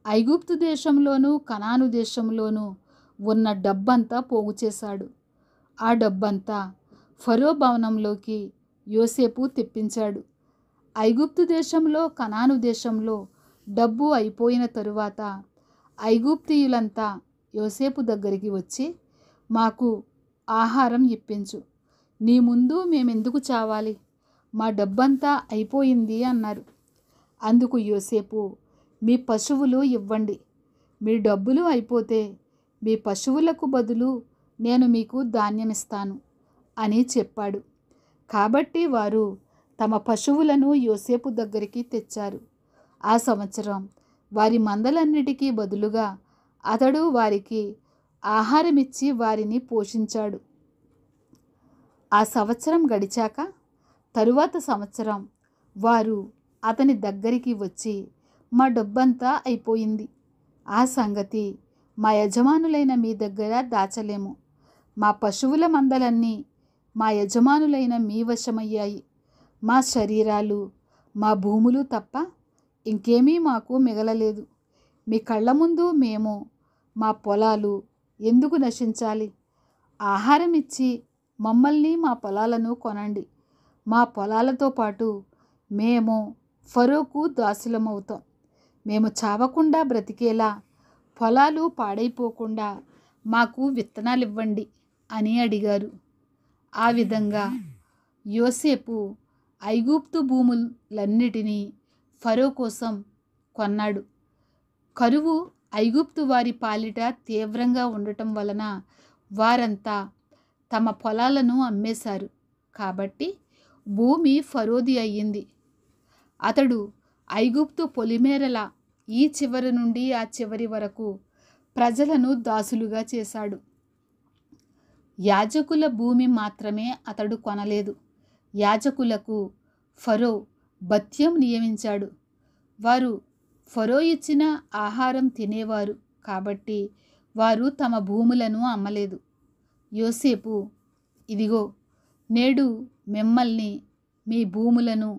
ఐగుప్తు దేశంలోనూ కనాను దేశంలోనూ ఉన్న డబ్బంతా పోగు చేశాడు. ఆ డబ్బంతా ఫరో భవనంలోకి యోసేపు తెప్పించాడు. ఐగుప్తు దేశంలో, కనాను దేశంలో డబ్బు అయిపోయిన తరువాత ఐగుప్తీయులంతా యోసేపు దగ్గరికి వచ్చి, మాకు ఆహారం ఇప్పించు, నీ ముందు మేమెందుకు చావాలి, మా డబ్బంతా అయిపోయింది అన్నారు. అందుకు యోసేపు, మీ పశువులు ఇవ్వండి, మీ డబ్బులు అయిపోతే మీ పశువులకు బదులు నేను మీకు ధాన్యమిస్తాను అని చెప్పాడు. కాబట్టి వారు తమ పశువులను యోసేపు దగ్గరికి తెచ్చారు. ఆ సంవత్సరం వారి మందలన్నిటికీ బదులుగా అతడు వారికి ఆహారమిచ్చి వారిని పోషించాడు. ఆ సంవత్సరం గడిచాక తరువాత సంవత్సరం వారు అతని దగ్గరికి వచ్చి, మా డబ్బంతా అయిపోయింది, ఆ సంగతి మా యజమానులైన మీ దగ్గర దాచలేము. మా పశువుల మందలన్నీ మా యజమానులైన మీ వశమయ్యాయి. మా శరీరాలు మా భూములు తప్ప ఇంకేమీ మాకు మిగలలేదు. మీ కళ్ళ ముందు మేము మా పొలాలు ఎందుకు నశించాలి? ఆహారం ఇచ్చి మమ్మల్ని మా పొలాలను కొనండి. మా పొలాలతో పాటు మేము ఫరోకు దాసులమవుతాం. మేము చావకుండా బ్రతికేలా పొలాలు పాడైపోకుండా మాకు విత్తనాలు ఇవ్వండి అని అడిగారు. ఆ విధంగా యోసేపు ఐగుప్తు భూములన్నిటినీ ఫరో కోసం కొన్నాడు. కరువు ఐగుప్తు వారి పాలిట తీవ్రంగా ఉండటం వలన వారంతా తమ పొలాలను అమ్మేశారు. కాబట్టి భూమి ఫరోది అయ్యింది. అతడు ఐగుప్తు పొలిమేరల ఈ చివరి నుండి ఆ చివరి వరకు ప్రజలను దాసులుగా చేశాడు. యాజకుల భూమి మాత్రమే అతడు కొనలేదు. యాజకులకు ఫరో భత్యం నియమించాడు. వారు ఫరో ఇచ్చిన ఆహారం తినేవారు కాబట్టి వారు తమ భూములను అమ్మలేదు. యోసేపు, ఇదిగో నేడు మిమ్మల్ని మీ భూములను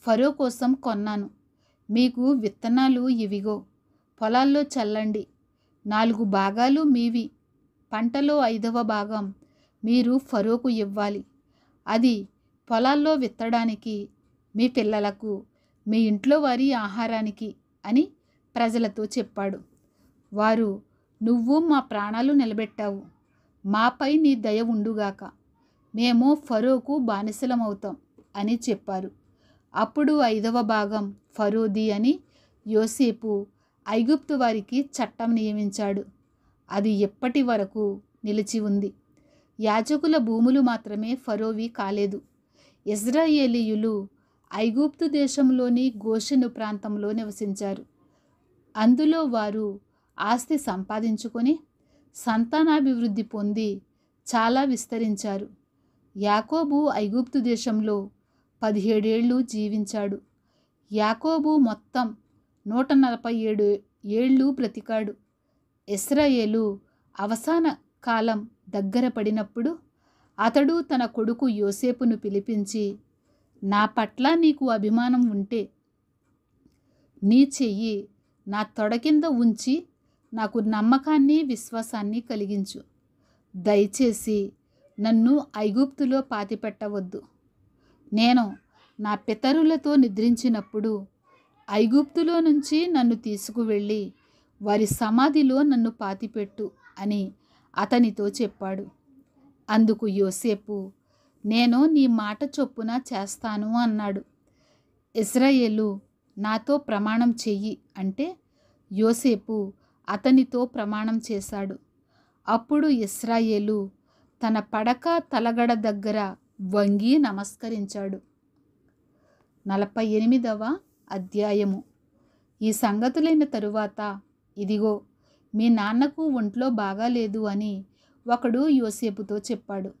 ఫరో కోసం కొన్నాను. మీకు విత్తనాలు ఇవిగో, పొలాల్లో చల్లండి. 4 భాగాలు మీవి, పంటలో 5వ భాగం మీరు ఫరోకు ఇవ్వాలి. అది పొలాల్లో విత్తడానికి, మీ పిల్లలకు, మీ ఇంట్లో వారి ఆహారానికి అని ప్రజలతో చెప్పాడు. వారు, నువ్వు మా ప్రాణాలు నిలబెట్టావు, మాపై నీ దయ ఉండుగాక, మేము ఫరోకు బానిసలమవుతాం అని చెప్పారు. అప్పుడు 5వ భాగం ఫరోది అని యోసేపు ఐగుప్తు వారికి చట్టం నియమించాడు. అది ఎప్పటి వరకు నిలిచి ఉంది. యాజకుల భూములు మాత్రమే ఫరోవి కాలేదు. ఇశ్రాయేలీయులు ఐగుప్తు దేశంలోని గోషెను ప్రాంతంలో నివసించారు. అందులో వారు ఆస్తి సంపాదించుకొని సంతానాభివృద్ధి పొంది చాలా విస్తరించారు. యాకోబు ఐగుప్తు దేశంలో 17 ఏళ్ళు జీవించాడు. యాకోబు మొత్తం 147 ఏళ్ళు బ్రతికాడు. ఇశ్రాయేలు అవసాన కాలం దగ్గర పడినప్పుడు అతడు తన కొడుకు యోసేపును పిలిపించి, నా పట్ల నీకు అభిమానం ఉంటే నీ చెయ్యి నా తొడ కింద ఉంచి నాకు నమ్మకాన్ని విశ్వాసాన్ని కలిగించు. దయచేసి నన్ను ఐగుప్తులో పాతిపెట్టవద్దు. నేను నా పితరులతో నిద్రించినప్పుడు ఐగుప్తులో నుంచి నన్ను తీసుకువెళ్ళి వారి సమాధిలో నన్ను పాతిపెట్టు అని అతనితో చెప్పాడు. అందుకు యోసేపు, నేను నీ మాట చొప్పున చేస్తాను అన్నాడు. ఇశ్రాయేలు, నాతో ప్రమాణం చెయ్యి అంటే యోసేపు అతనితో ప్రమాణం చేశాడు. అప్పుడు ఇశ్రాయేలు తన పడక తలగడ దగ్గర వంగి నమస్కరించాడు. 48వ అధ్యాయము. ఈ సంగతులైన తరువాత, ఇదిగో మీ నాన్నకు ఒంట్లో బాగాలేదు అని ఒకడు యోసేపుతో చెప్పాడు.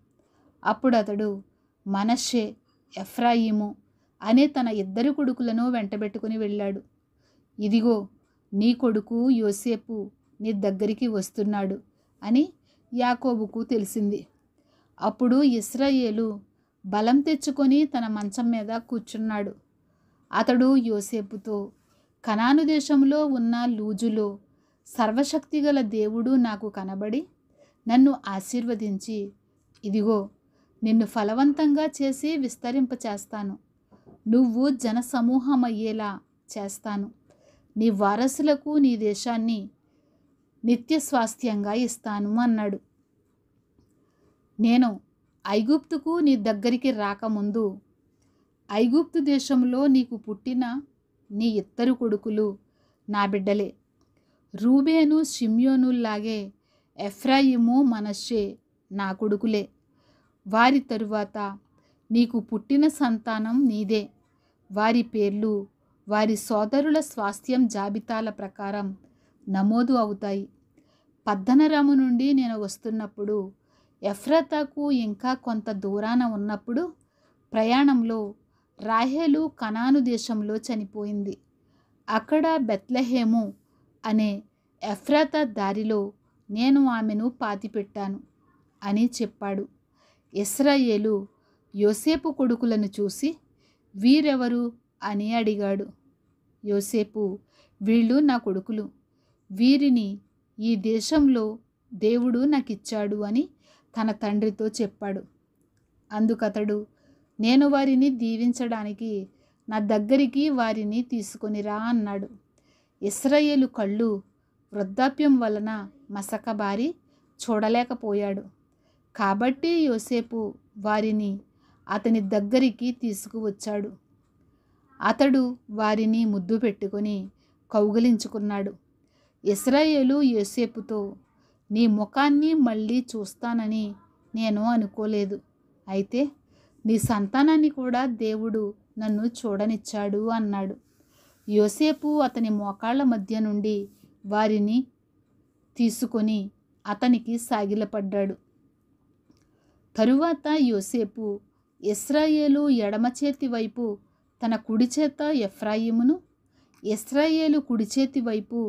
అప్పుడు అతడు మనష్షే, ఎఫ్రాయిము అనే తన 2 కొడుకులను వెంటబెట్టుకుని వెళ్ళాడు. ఇదిగో నీ కొడుకు యోసేపు నీ దగ్గరికి వస్తున్నాడు అని యాకోబుకు తెలిసింది. అప్పుడు ఇశ్రాయేలు బలం తెచ్చుకొని తన మంచం మీద కూర్చున్నాడు. అతడు యోసేపుతో, కనాను దేశంలో ఉన్న లూజులో సర్వశక్తిగల దేవుడు నాకు కనబడి నన్ను ఆశీర్వదించి, ఇదిగో నిన్ను ఫలవంతంగా చేసి విస్తరింపచేస్తాను, నువ్వు జనసమూహమయ్యేలా చేస్తాను, నీ వారసులకు నీ దేశాన్ని నిత్య స్వాస్థ్యంగా ఇస్తాను అన్నాడు. నేను ఐగుప్తుకు నీ దగ్గరికి రాకముందు ఐగుప్తు దేశంలో నీకు పుట్టిన నీ ఇద్దరు కొడుకులు నా బిడ్డలే. రూబేను షిమ్యోనుల్లాగే ఎఫ్రాయిము మనష్షే నా కొడుకులే. వారి తరువాత నీకు పుట్టిన సంతానం నీదే. వారి పేర్లు వారి సోదరుల స్వాస్థ్యం జాబితాల ప్రకారం నమోదు అవుతాయి. పద్దనరాము నుండి నేను వస్తున్నప్పుడు ఎఫ్రాతాకు ఇంకా కొంత దూరాన ఉన్నప్పుడు ప్రయాణంలో రాహేలు కనాను దేశంలో చనిపోయింది. అక్కడ బెత్లెహేము అనే ఎఫ్రాతా దారిలో నేను ఆమెను పాతిపెట్టాను అని చెప్పాడు. ఇశ్రాయేలు యోసేపు కొడుకులను చూసి వీరెవరు అని అడిగాడు. యోసేపు, వీళ్ళు నా కొడుకులు, వీరిని ఈ దేశంలో దేవుడు నాకిచ్చాడు అని తన తండ్రితో చెప్పాడు. అందుకతడు, నేను వారిని దీవించడానికి నా దగ్గరికి వారిని తీసుకొనిరా అన్నాడు. ఇశ్రాయేలు కళ్ళు వృద్ధాప్యం వలన మసకబారి చూడలేకపోయాడు. కాబట్టి యోసేపు వారిని అతని దగ్గరికి తీసుకువచ్చాడు. అతడు వారిని ముద్దు పెట్టుకొని కౌగిలించుకున్నాడు. ఇశ్రాయేలు యోసేపుతో, నీ ముఖాన్ని మళ్ళీ చూస్తానని నేను అనుకోలేదు. అయితే నీ సంతానాన్ని కూడా దేవుడు నన్ను చూడనిచ్చాడు అన్నాడు. యోసేపు అతని మోకాళ్ళ మధ్య నుండి వారిని తీసుకొని అతనికి సాగిలపడ్డాడు. తరువాత యోసేపు ఇశ్రాయేలు ఎడమ చేతి వైపు తన కుడి చేత ఎఫ్రాయిమును, ఇశ్రాయేలు కుడి చేతి వైపు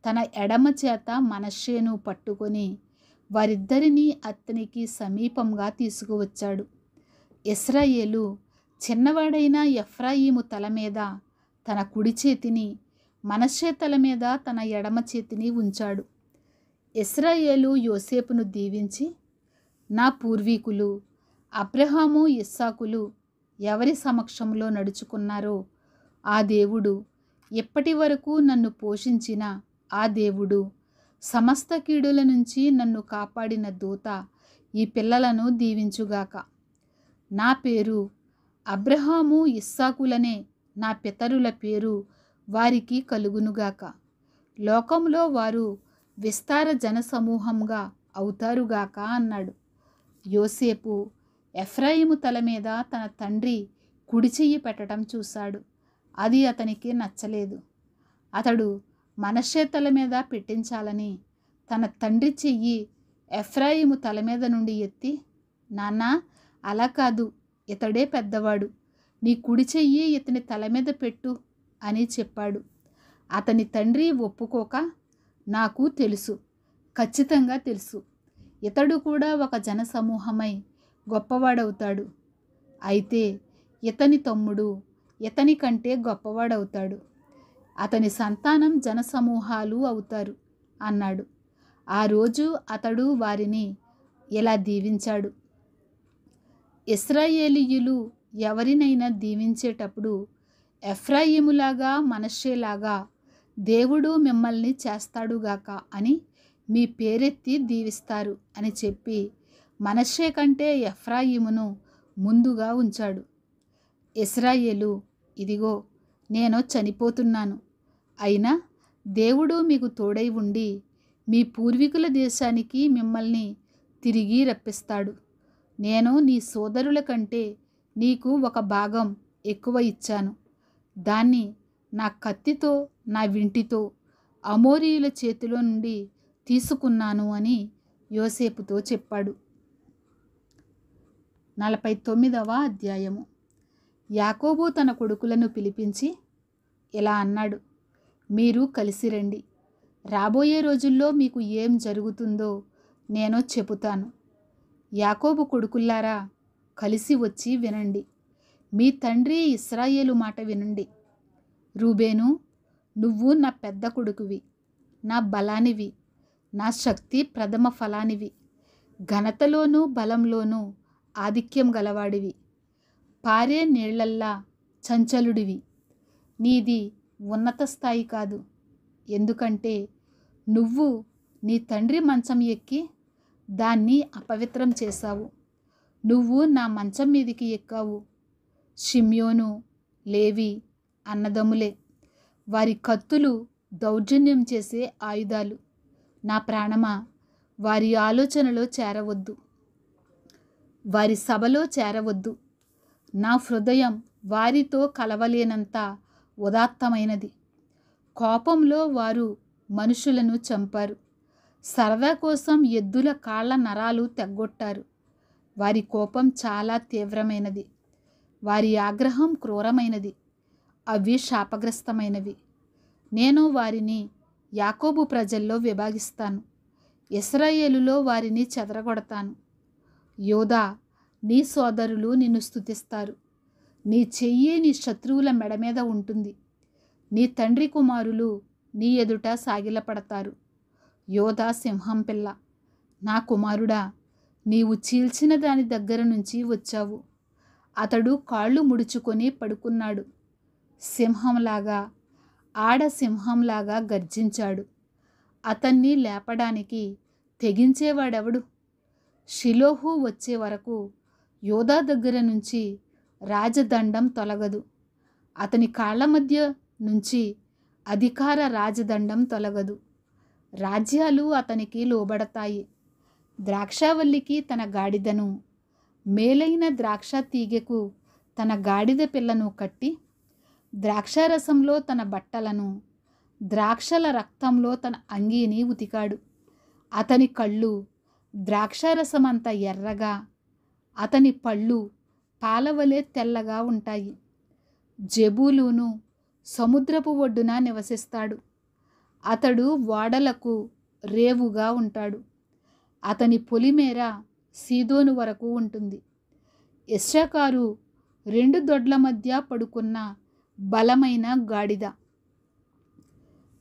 తన ఎడమ చేత మనష్షేను పట్టుకొని వారిద్దరినీ అతనికి సమీపంగా తీసుకువచ్చాడు. ఇశ్రాయేలు చిన్నవాడైన ఎఫ్రాయిము తల మీద తన కుడి చేతిని, మనష్షే తల మీద తన ఎడమ చేతిని ఉంచాడు. ఇశ్రాయేలు యోసేపును దీవించి, నా పూర్వీకులు అబ్రహాము ఇస్సాకులు ఎవరి సమక్షంలో నడుచుకున్నారో ఆ దేవుడు, ఇప్పటి వరకు నన్ను పోషించిన ఆ దేవుడు, సమస్త కీడుల నుంచి నన్ను కాపాడిన దూత ఈ పిల్లలను దీవించుగాక. నా పేరు అబ్రహాము ఇస్సాకులనే నా పితరుల పేరు వారికి కలుగునుగాక. లోకంలో వారు విస్తార జనసమూహంగా అవుతారుగాక అన్నాడు. యోసేపు ఎఫ్రాయిము తల మీద తన తండ్రి కుడి చెయ్యి పెట్టడం చూశాడు. అది అతనికి నచ్చలేదు. అతడు మనష్షే తల మీద పెట్టించాలని తన తండ్రి చెయ్యి ఎఫ్రాయిము తల మీద నుండి ఎత్తి, నాన్నా, అలా కాదు, ఇతడే పెద్దవాడు, నీ కుడి చెయ్యి ఇతని తల మీద పెట్టు అని చెప్పాడు. అతని తండ్రి ఒప్పుకోక, నాకు తెలుసు, ఖచ్చితంగా తెలుసు, ఇతడు కూడా ఒక జనసమూహమై గొప్పవాడవుతాడు. అయితే ఇతని తమ్ముడు ఇతని కంటే గొప్పవాడవుతాడు. అతని సంతానం జనసమూహాలు అవుతారు అన్నాడు. ఆ రోజు అతడు వారిని ఇలా దీవించాడు. ఇశ్రాయేలీయులు ఎవరినైనా దీవించేటప్పుడు ఎఫ్రాయిములాగా మనష్షేలాగా దేవుడు మిమ్మల్ని చేస్తాడుగాక అని మీ పేరెత్తి దీవిస్తారు అని చెప్పి మనష్షే కంటే ఎఫ్రాయిమును ముందుగా ఉంచాడు. ఇశ్రాయేలు, ఇదిగో నేను చనిపోతున్నాను, అయినా దేవుడు మీకు తోడై ఉండి మీ పూర్వీకుల దేశానికి మిమ్మల్ని తిరిగి రప్పిస్తాడు. నేను నీ సోదరుల కంటే నీకు ఒక భాగం ఎక్కువ ఇచ్చాను. దాన్ని నా కత్తితో, నా వింటితో అమోరీయుల చేతిలో నుండి తీసుకున్నాను అని యోసేపుతో చెప్పాడు. 49వ అధ్యాయము. యాకోబు తన కొడుకులను పిలిపించి ఇలా అన్నాడు, మీరు కలిసి రండి. రాబోయే రోజుల్లో మీకు ఏం జరుగుతుందో నేను చెబుతాను. యాకోబు కొడుకుల్లారా, కలిసి వచ్చి వినండి. మీ తండ్రి ఇశ్రాయేలు మాట వినండి. రూబేను, నువ్వు నా పెద్ద కొడుకువి, నా బలానివి, నా శక్తి ప్రథమ ఫలానివి, ఘనతలోనూ బలంలోనూ ఆధిక్యం గలవాడివి, పారే నీళ్లల్లా చంచలుడివి. నీది ఉన్నత స్థాయి కాదు, ఎందుకంటే నువ్వు నీ తండ్రి మంచం ఎక్కి దాన్ని అపవిత్రం చేశావు. నువ్వు నా మంచం మీదికి ఎక్కావు. షిమ్యోను, లేవి అన్నదమ్ములే. వారి కత్తులు దౌర్జన్యం చేసే ఆయుధాలు. నా ప్రాణమా, వారి ఆలోచనలో చేరవద్దు, వారి సభలో చేరవద్దు. నా హృదయం వారితో కలవలేనంత ఉదాత్తమైనది. కోపంలో వారు మనుషులను చంపారు. సరదా కోసం ఎద్దుల కాళ్ళ నరాలు తెగ్గొట్టారు. వారి కోపం చాలా తీవ్రమైనది. వారి ఆగ్రహం క్రూరమైనది. అవి శాపగ్రస్తమైనవి. నేను వారిని యాకోబు ప్రజల్లో విభాగిస్తాను. ఇశ్రాయేలులో వారిని చెదరగొడతాను. యోధా, నీ సోదరులు నిన్ను స్తుతిస్తారు. నీ చెయ్యి నీ శత్రువుల మెడ మీద ఉంటుంది. నీ తండ్రి కుమారులు నీ ఎదుట సాగిలపడతారు. యోధా సింహం పిల్ల, నా కుమారుడా, నీవు చీల్చిన దాని దగ్గర నుంచి వచ్చావు. అతడు కాళ్ళు ముడుచుకొని పడుకున్నాడు. సింహంలాగా, ఆడ సింహంలాగా గర్జించాడు. అతన్ని లేపడానికి తెగించేవాడెవడు? షిలోహు వచ్చే వరకు యోధా దగ్గర నుంచి రాజదండం తొలగదు. అతని కాళ్ళ మధ్య నుంచి అధికార రాజదండం తొలగదు. రాజ్యాలు అతనికి లోబడతాయి. ద్రాక్షావల్లికి తన గాడిదను, మేలైన ద్రాక్ష తీగెకు తన గాడిద పిల్లను కట్టి, ద్రాక్షారసంలో తన బట్టలను, ద్రాక్షల రక్తంలో తన అంగీని ఉతికాడు. అతని కళ్ళు ద్రాక్షారసమంత ఎర్రగా, అతని పళ్ళు పాలవలే తెల్లగా ఉంటాయి. జెబూలూను సముద్రపు ఒడ్డున నివసిస్తాడు. అతడు ఓడలకు రేవుగా ఉంటాడు. అతని పొలిమేర సీదోను వరకు ఉంటుంది. ఇశ్శాఖారు 2 దొడ్ల మధ్య పడుకున్న బలమైన గాడిద.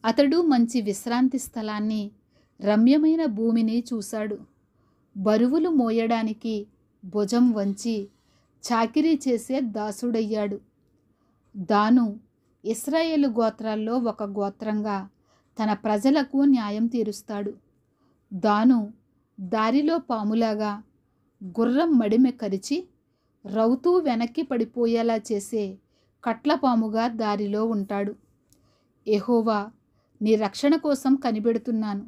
అతడు మంచి విశ్రాంతి స్థలాన్ని, రమ్యమైన భూమిని చూశాడు. బరువులు మోయడానికి భుజం వంచి చాకిరీ చేసే దాసుడయ్యాడు. దాను ఇశ్రాయేలు గోత్రాల్లో ఒక గోత్రంగా తన ప్రజలకు న్యాయం తీరుస్తాడు. దాను దారిలో పాములాగా, గుర్రం మడిమె కరిచి రౌతూ వెనక్కి పడిపోయేలా చేసే కట్లపాముగా దారిలో ఉంటాడు. యెహోవా, నీ రక్షణ కోసం కనిపెడుతున్నాను.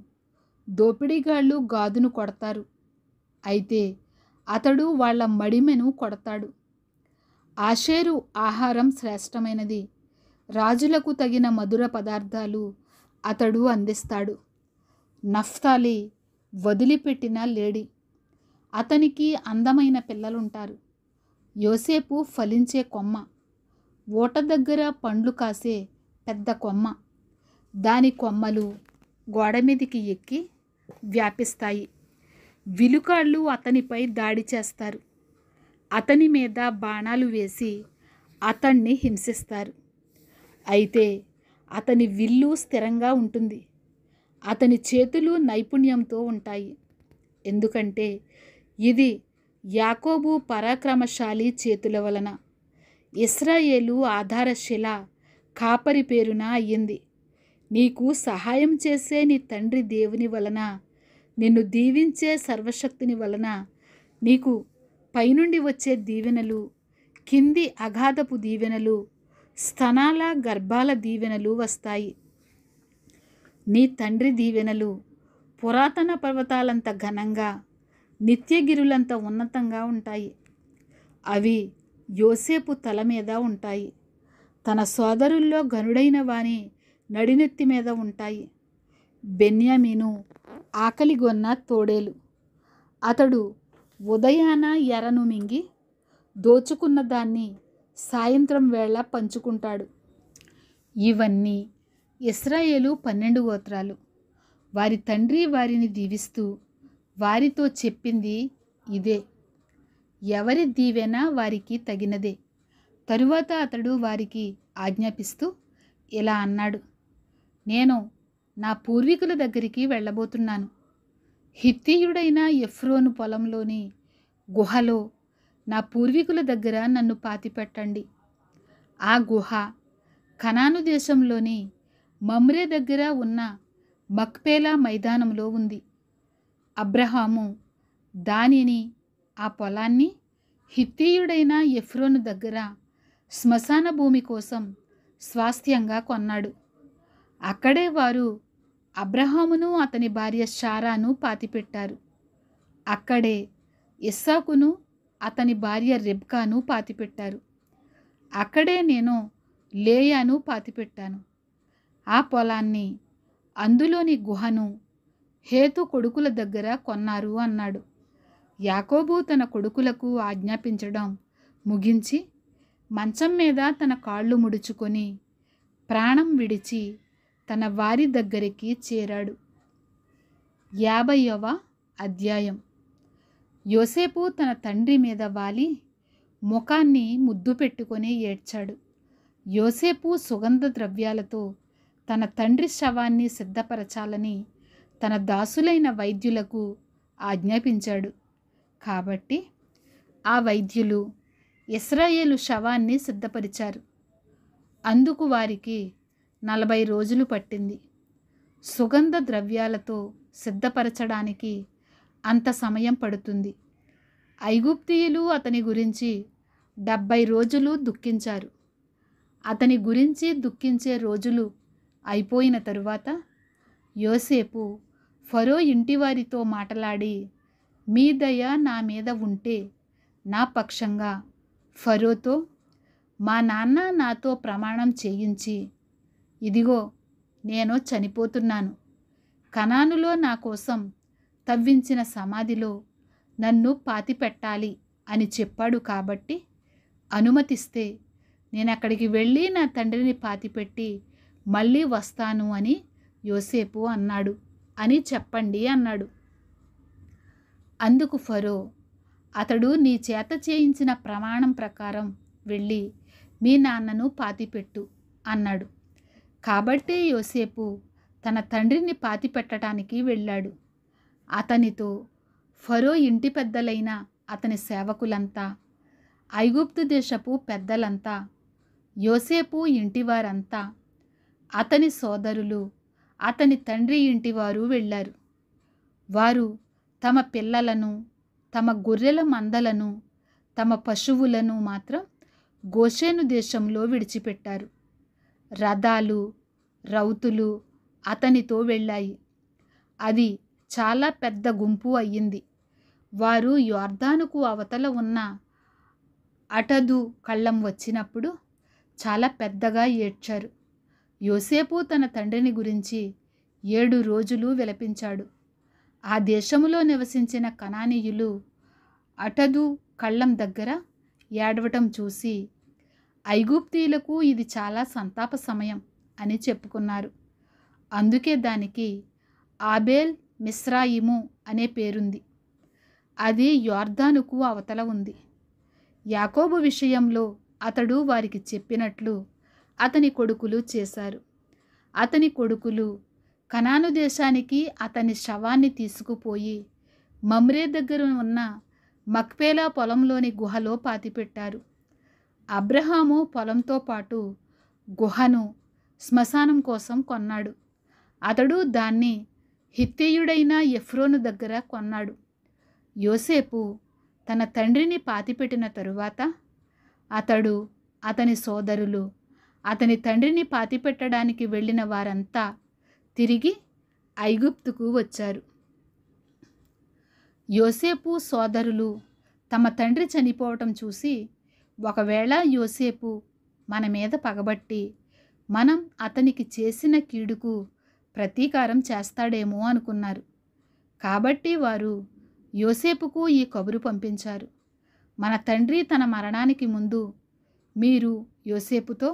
దోపిడీగాళ్ళు గాదును కొడతారు, అయితే అతడు వాళ్ళ మడిమెను కొడతాడు. ఆషేరు ఆహారం శ్రేష్టమైనది. రాజులకు తగిన మధుర పదార్థాలు అతడు అందిస్తాడు. నఫ్తాలి వదిలిపెట్టిన లేడి, అతనికి అందమైన పిల్లలుంటారు. యోసేపు ఫలించే కొమ్మ, ఓట దగ్గర పండ్లు కాసే పెద్ద కొమ్మ. దాని కొమ్మలు గోడమీదికి ఎక్కి వ్యాపిస్తాయి. విలుకాళ్ళు అతనిపై దాడి చేస్తారు. అతని మీద బాణాలు వేసి అతన్ని హింసిస్తారు. అయితే అతని విల్లు స్థిరంగా ఉంటుంది. అతని చేతులు నైపుణ్యంతో ఉంటాయి. ఎందుకంటే ఇది యాకోబు పరాక్రమశాలి చేతుల వలన, ఇశ్రాయేలు ఆధారశిల కాపరి పేరున అయ్యింది. నీకు సహాయం చేసే నీ తండ్రి దేవుని వలన, నిన్ను దీవించే సర్వశక్తుని వలన నీకు పైనుండి వచ్చే దీవెనలు, కింది అగాధపు దీవెనలు, స్తనాల గర్భాల దీవెనలు వస్తాయి. నీ తండ్రి దీవెనలు పురాతన పర్వతాలంత ఘనంగా, నిత్యగిరులంత ఉన్నతంగా ఉంటాయి. అవి యోసేపు తల మీద ఉంటాయి. తన సోదరుల్లో ఘనుడైన వాని నడినెత్తి మీద ఉంటాయి. బెన్యామీను ఆకలిగొన్న తోడేలు. అతడు ఉదయాన ఎరను మింగి దోచుకున్న దాన్ని సాయంత్రం వేళ పంచుకుంటాడు. ఇవన్నీ ఇశ్రాయేలు 12 గోత్రాలు. వారి తండ్రి వారిని దీవిస్తూ వారితో చెప్పింది ఇదే. ఎవరి దీవెన వారికి తగినదే. తరువాత అతడు వారికి ఆజ్ఞాపిస్తూ ఇలా అన్నాడు, నేను నా పూర్వీకుల దగ్గరికి వెళ్ళబోతున్నాను. హిత్తీయుడైన ఎఫ్రోను పొలంలోని గుహలో నా పూర్వీకుల దగ్గర నన్ను పాతిపెట్టండి. ఆ గుహ కనాను దేశంలోని మమ్రే దగ్గర ఉన్న మక్పేలా మైదానంలో ఉంది. అబ్రహాము దానిని, ఆ పొలాన్ని హిత్తీయుడైన ఎఫ్రోను దగ్గర శ్మశాన భూమి కోసం స్వాస్థ్యంగా కొన్నాడు. అక్కడే వారు అబ్రహామును అతని భార్య శారాను పాతిపెట్టారు. అక్కడే ఇస్సాకును అతని భార్య రెబ్కాను పాతిపెట్టారు. అక్కడే నేను లేయాను పాతిపెట్టాను. ఆ పొలాన్ని, అందులోని గుహను హేతు కొడుకుల దగ్గర కొన్నారు అన్నాడు. యాకోబు తన కొడుకులకు ఆజ్ఞాపించడం ముగించి మంచం మీద తన కాళ్ళు ముడుచుకొని ప్రాణం విడిచి తన వారి దగ్గరికి చేరాడు. 50వ అధ్యాయం. యోసేపు తన తండ్రి మీద వాలి ముఖాన్ని ముద్దు పెట్టుకొని ఏడ్చాడు. యోసేపు సుగంధ ద్రవ్యాలతో తన తండ్రి శవాన్ని సిద్ధపరచాలని తన దాసులైన వైద్యులకు ఆజ్ఞాపించాడు. కాబట్టి ఆ వైద్యులు ఇశ్రాయేలు శవాన్ని సిద్ధపరిచారు. అందుకు వారికి 40 రోజులు పట్టింది. సుగంధ ద్రవ్యాలతో సిద్ధపరచడానికి అంత సమయం పడుతుంది. ఐగుప్తీయులు అతని గురించి 70 రోజులు దుఃఖించారు. అతని గురించి దుఃఖించే రోజులు అయిపోయిన తరువాత యోసేపు ఫరో ఇంటివారితో మాట్లాడి, మీ దయ నా మీద ఉంటే నా పక్షంగా ఫరోతో, మా నాన్న నాతో ప్రమాణం చేయించి, ఇదిగో నేను చనిపోతున్నాను, కనానులో నా కోసం తవ్వించిన సమాధిలో నన్ను పాతిపెట్టాలి అని చెప్పాడు. కాబట్టి అనుమతిస్తే నేను అక్కడికి వెళ్ళి నా తండ్రిని పాతిపెట్టి మళ్ళీ వస్తాను అని యోసేపు అన్నాడు అని చెప్పండి అన్నాడు. అందుకు ఫరో, అతడు నీ చేత చేయించిన ప్రమాణం ప్రకారం వెళ్ళి మీ నాన్నను పాతిపెట్టు అన్నాడు. కాబట్టి యోసేపు తన తండ్రిని పాతిపెట్టడానికి వెళ్ళాడు. అతనితో ఫరో ఇంటి పెద్దలైన అతని సేవకులంతా, ఐగుప్తు దేశపు పెద్దలంతా, యోసేపు ఇంటివారంతా, అతని సోదరులు, అతని తండ్రి ఇంటివారు వెళ్ళారు. వారు తమ పిల్లలను, తమ గొర్రెల మందలను, తమ పశువులను మాత్రం గోషేను దేశంలో విడిచిపెట్టారు. రథాలు, రౌతులు అతనితో వెళ్ళాయి. అది చాలా పెద్ద గుంపు అయ్యింది. వారు యోర్దానుకు అవతల ఉన్న అటదు కళ్ళం వచ్చినప్పుడు చాలా పెద్దగా ఏడ్చారు. యోసేపు తన తండ్రిని గురించి 7 రోజులు విలపించాడు. ఆ దేశములో నివసించిన కనానీయులు అటదు కళ్ళం దగ్గర ఏడవటం చూసి, ఐగుప్తీయులకు ఇది చాలా సంతాప సమయం అని చెప్పుకున్నారు. అందుకే దానికి ఆబేల్ మిస్రాయిము అనే పేరుంది. అది యోర్దానుకు అవతల ఉంది. యాకోబు విషయంలో అతడు వారికి చెప్పినట్లు అతని కొడుకులు చేశారు. అతని కొడుకులు కనాను దేశానికి అతని శవాన్ని తీసుకుపోయి మమ్రే దగ్గర ఉన్న మక్పేలా పొలంలోని గుహలో పాతిపెట్టారు. అబ్రహాము పొలంతో పాటు గుహను శ్మశానం కోసం కొన్నాడు. అతడు దాన్ని హిత్తీయుడైన ఎఫ్రోను దగ్గర కొన్నాడు. యోసేపు తన తండ్రిని పాతిపెట్టిన తరువాత అతడు, అతని సోదరులు, అతని తండ్రిని పాతిపెట్టడానికి వెళ్ళిన వారంతా తిరిగి ఐగుప్తుకు వచ్చారు. యోసేపు సోదరులు తమ తండ్రి చనిపోవటం చూసి, ఒకవేళ యోసేపు మన మీద పగబట్టి మనం అతనికి చేసిన కీడుకు ప్రతీకారం చేస్తాడేమో అనుకున్నారు. కాబట్టి వారు యోసేపుకు ఈ కబురు పంపించారు. మన తండ్రి తన మరణానికి ముందు మీరు యోసేపుతో,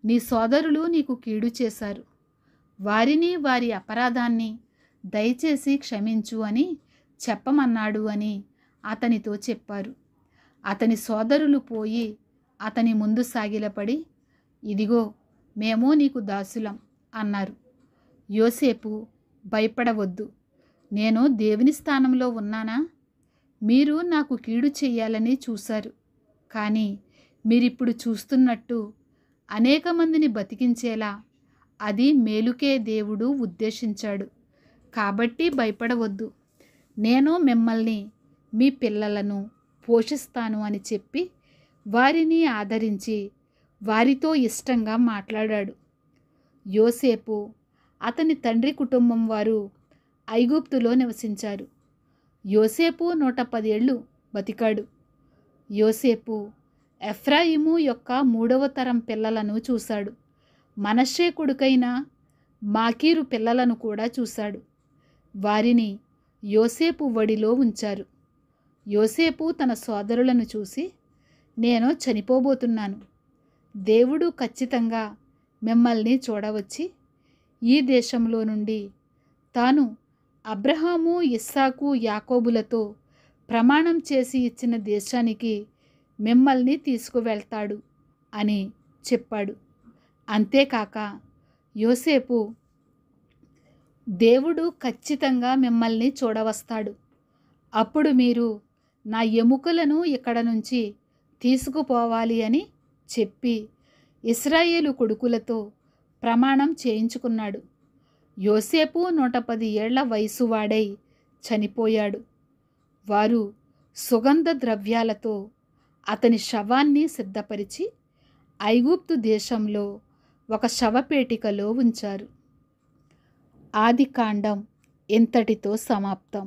నీ సోదరులు నీకు కీడు చేశారు, వారిని వారి అపరాధాన్ని దయచేసి క్షమించు అని చెప్పమన్నాడు అని అతనితో చెప్పారు. అతని సోదరులు పోయి అతని ముందు సాగిలపడి, ఇదిగో మేము నీకు దాసులం అన్నారు. యోసేపు, భయపడవద్దు, నేను దేవుని స్థానంలో ఉన్నానా? మీరు నాకు కీడు చెయ్యాలని చూశారు, కానీ మీరిప్పుడు చూస్తున్నట్టు అనేక మందిని బతికించేలా అది మేలుకే దేవుడు ఉద్దేశించాడు. కాబట్టి భయపడవద్దు. నేను మిమ్మల్ని, మీ పిల్లలను, పోషిస్తాను అని చెప్పి వారిని ఆదరించి వారితో ఇష్టంగా మాట్లాడాడు. యోసేపు అతని తండ్రి కుటుంబం వారు ఐగుప్తులో నివసించారు. యోసేపు 110 ఏళ్ళు బతికాడు. యోసేపు ఎఫ్రాయిము యొక్క 3వ తరం పిల్లలను చూశాడు. మనష్షే కొడుకైన మాకీరు పిల్లలను కూడా చూశాడు. వారిని యోసేపు ఒడిలో ఉంచారు. యోసేపు తన సోదరులను చూసి, నేను చనిపోబోతున్నాను. దేవుడు ఖచ్చితంగా మిమ్మల్ని చూడవచ్చి ఈ దేశంలో నుండి తాను అబ్రహాము, ఇస్సాకు, యాకోబులతో ప్రమాణం చేసి ఇచ్చిన దేశానికి మిమ్మల్ని తీసుకువెళ్తాడు అని చెప్పాడు. అంతేకాక యోసేపు, దేవుడు ఖచ్చితంగా మిమ్మల్ని చూడవస్తాడు. అప్పుడు మీరు నా ఎముకలను ఇక్కడ నుంచి తీసుకుపోవాలి అని చెప్పి ఇశ్రాయేలు కొడుకులతో ప్రమాణం చేయించుకున్నాడు. యోసేపు 110 ఏళ్ల వయసువాడై చనిపోయాడు. వారు సుగంధ ద్రవ్యాలతో అతని శవాన్ని సిద్ధపరిచి ఐగుప్తు దేశంలో ఒక శవపేటికలో ఉంచారు. ఆదికాండం ఇంతటితో సమాప్తం.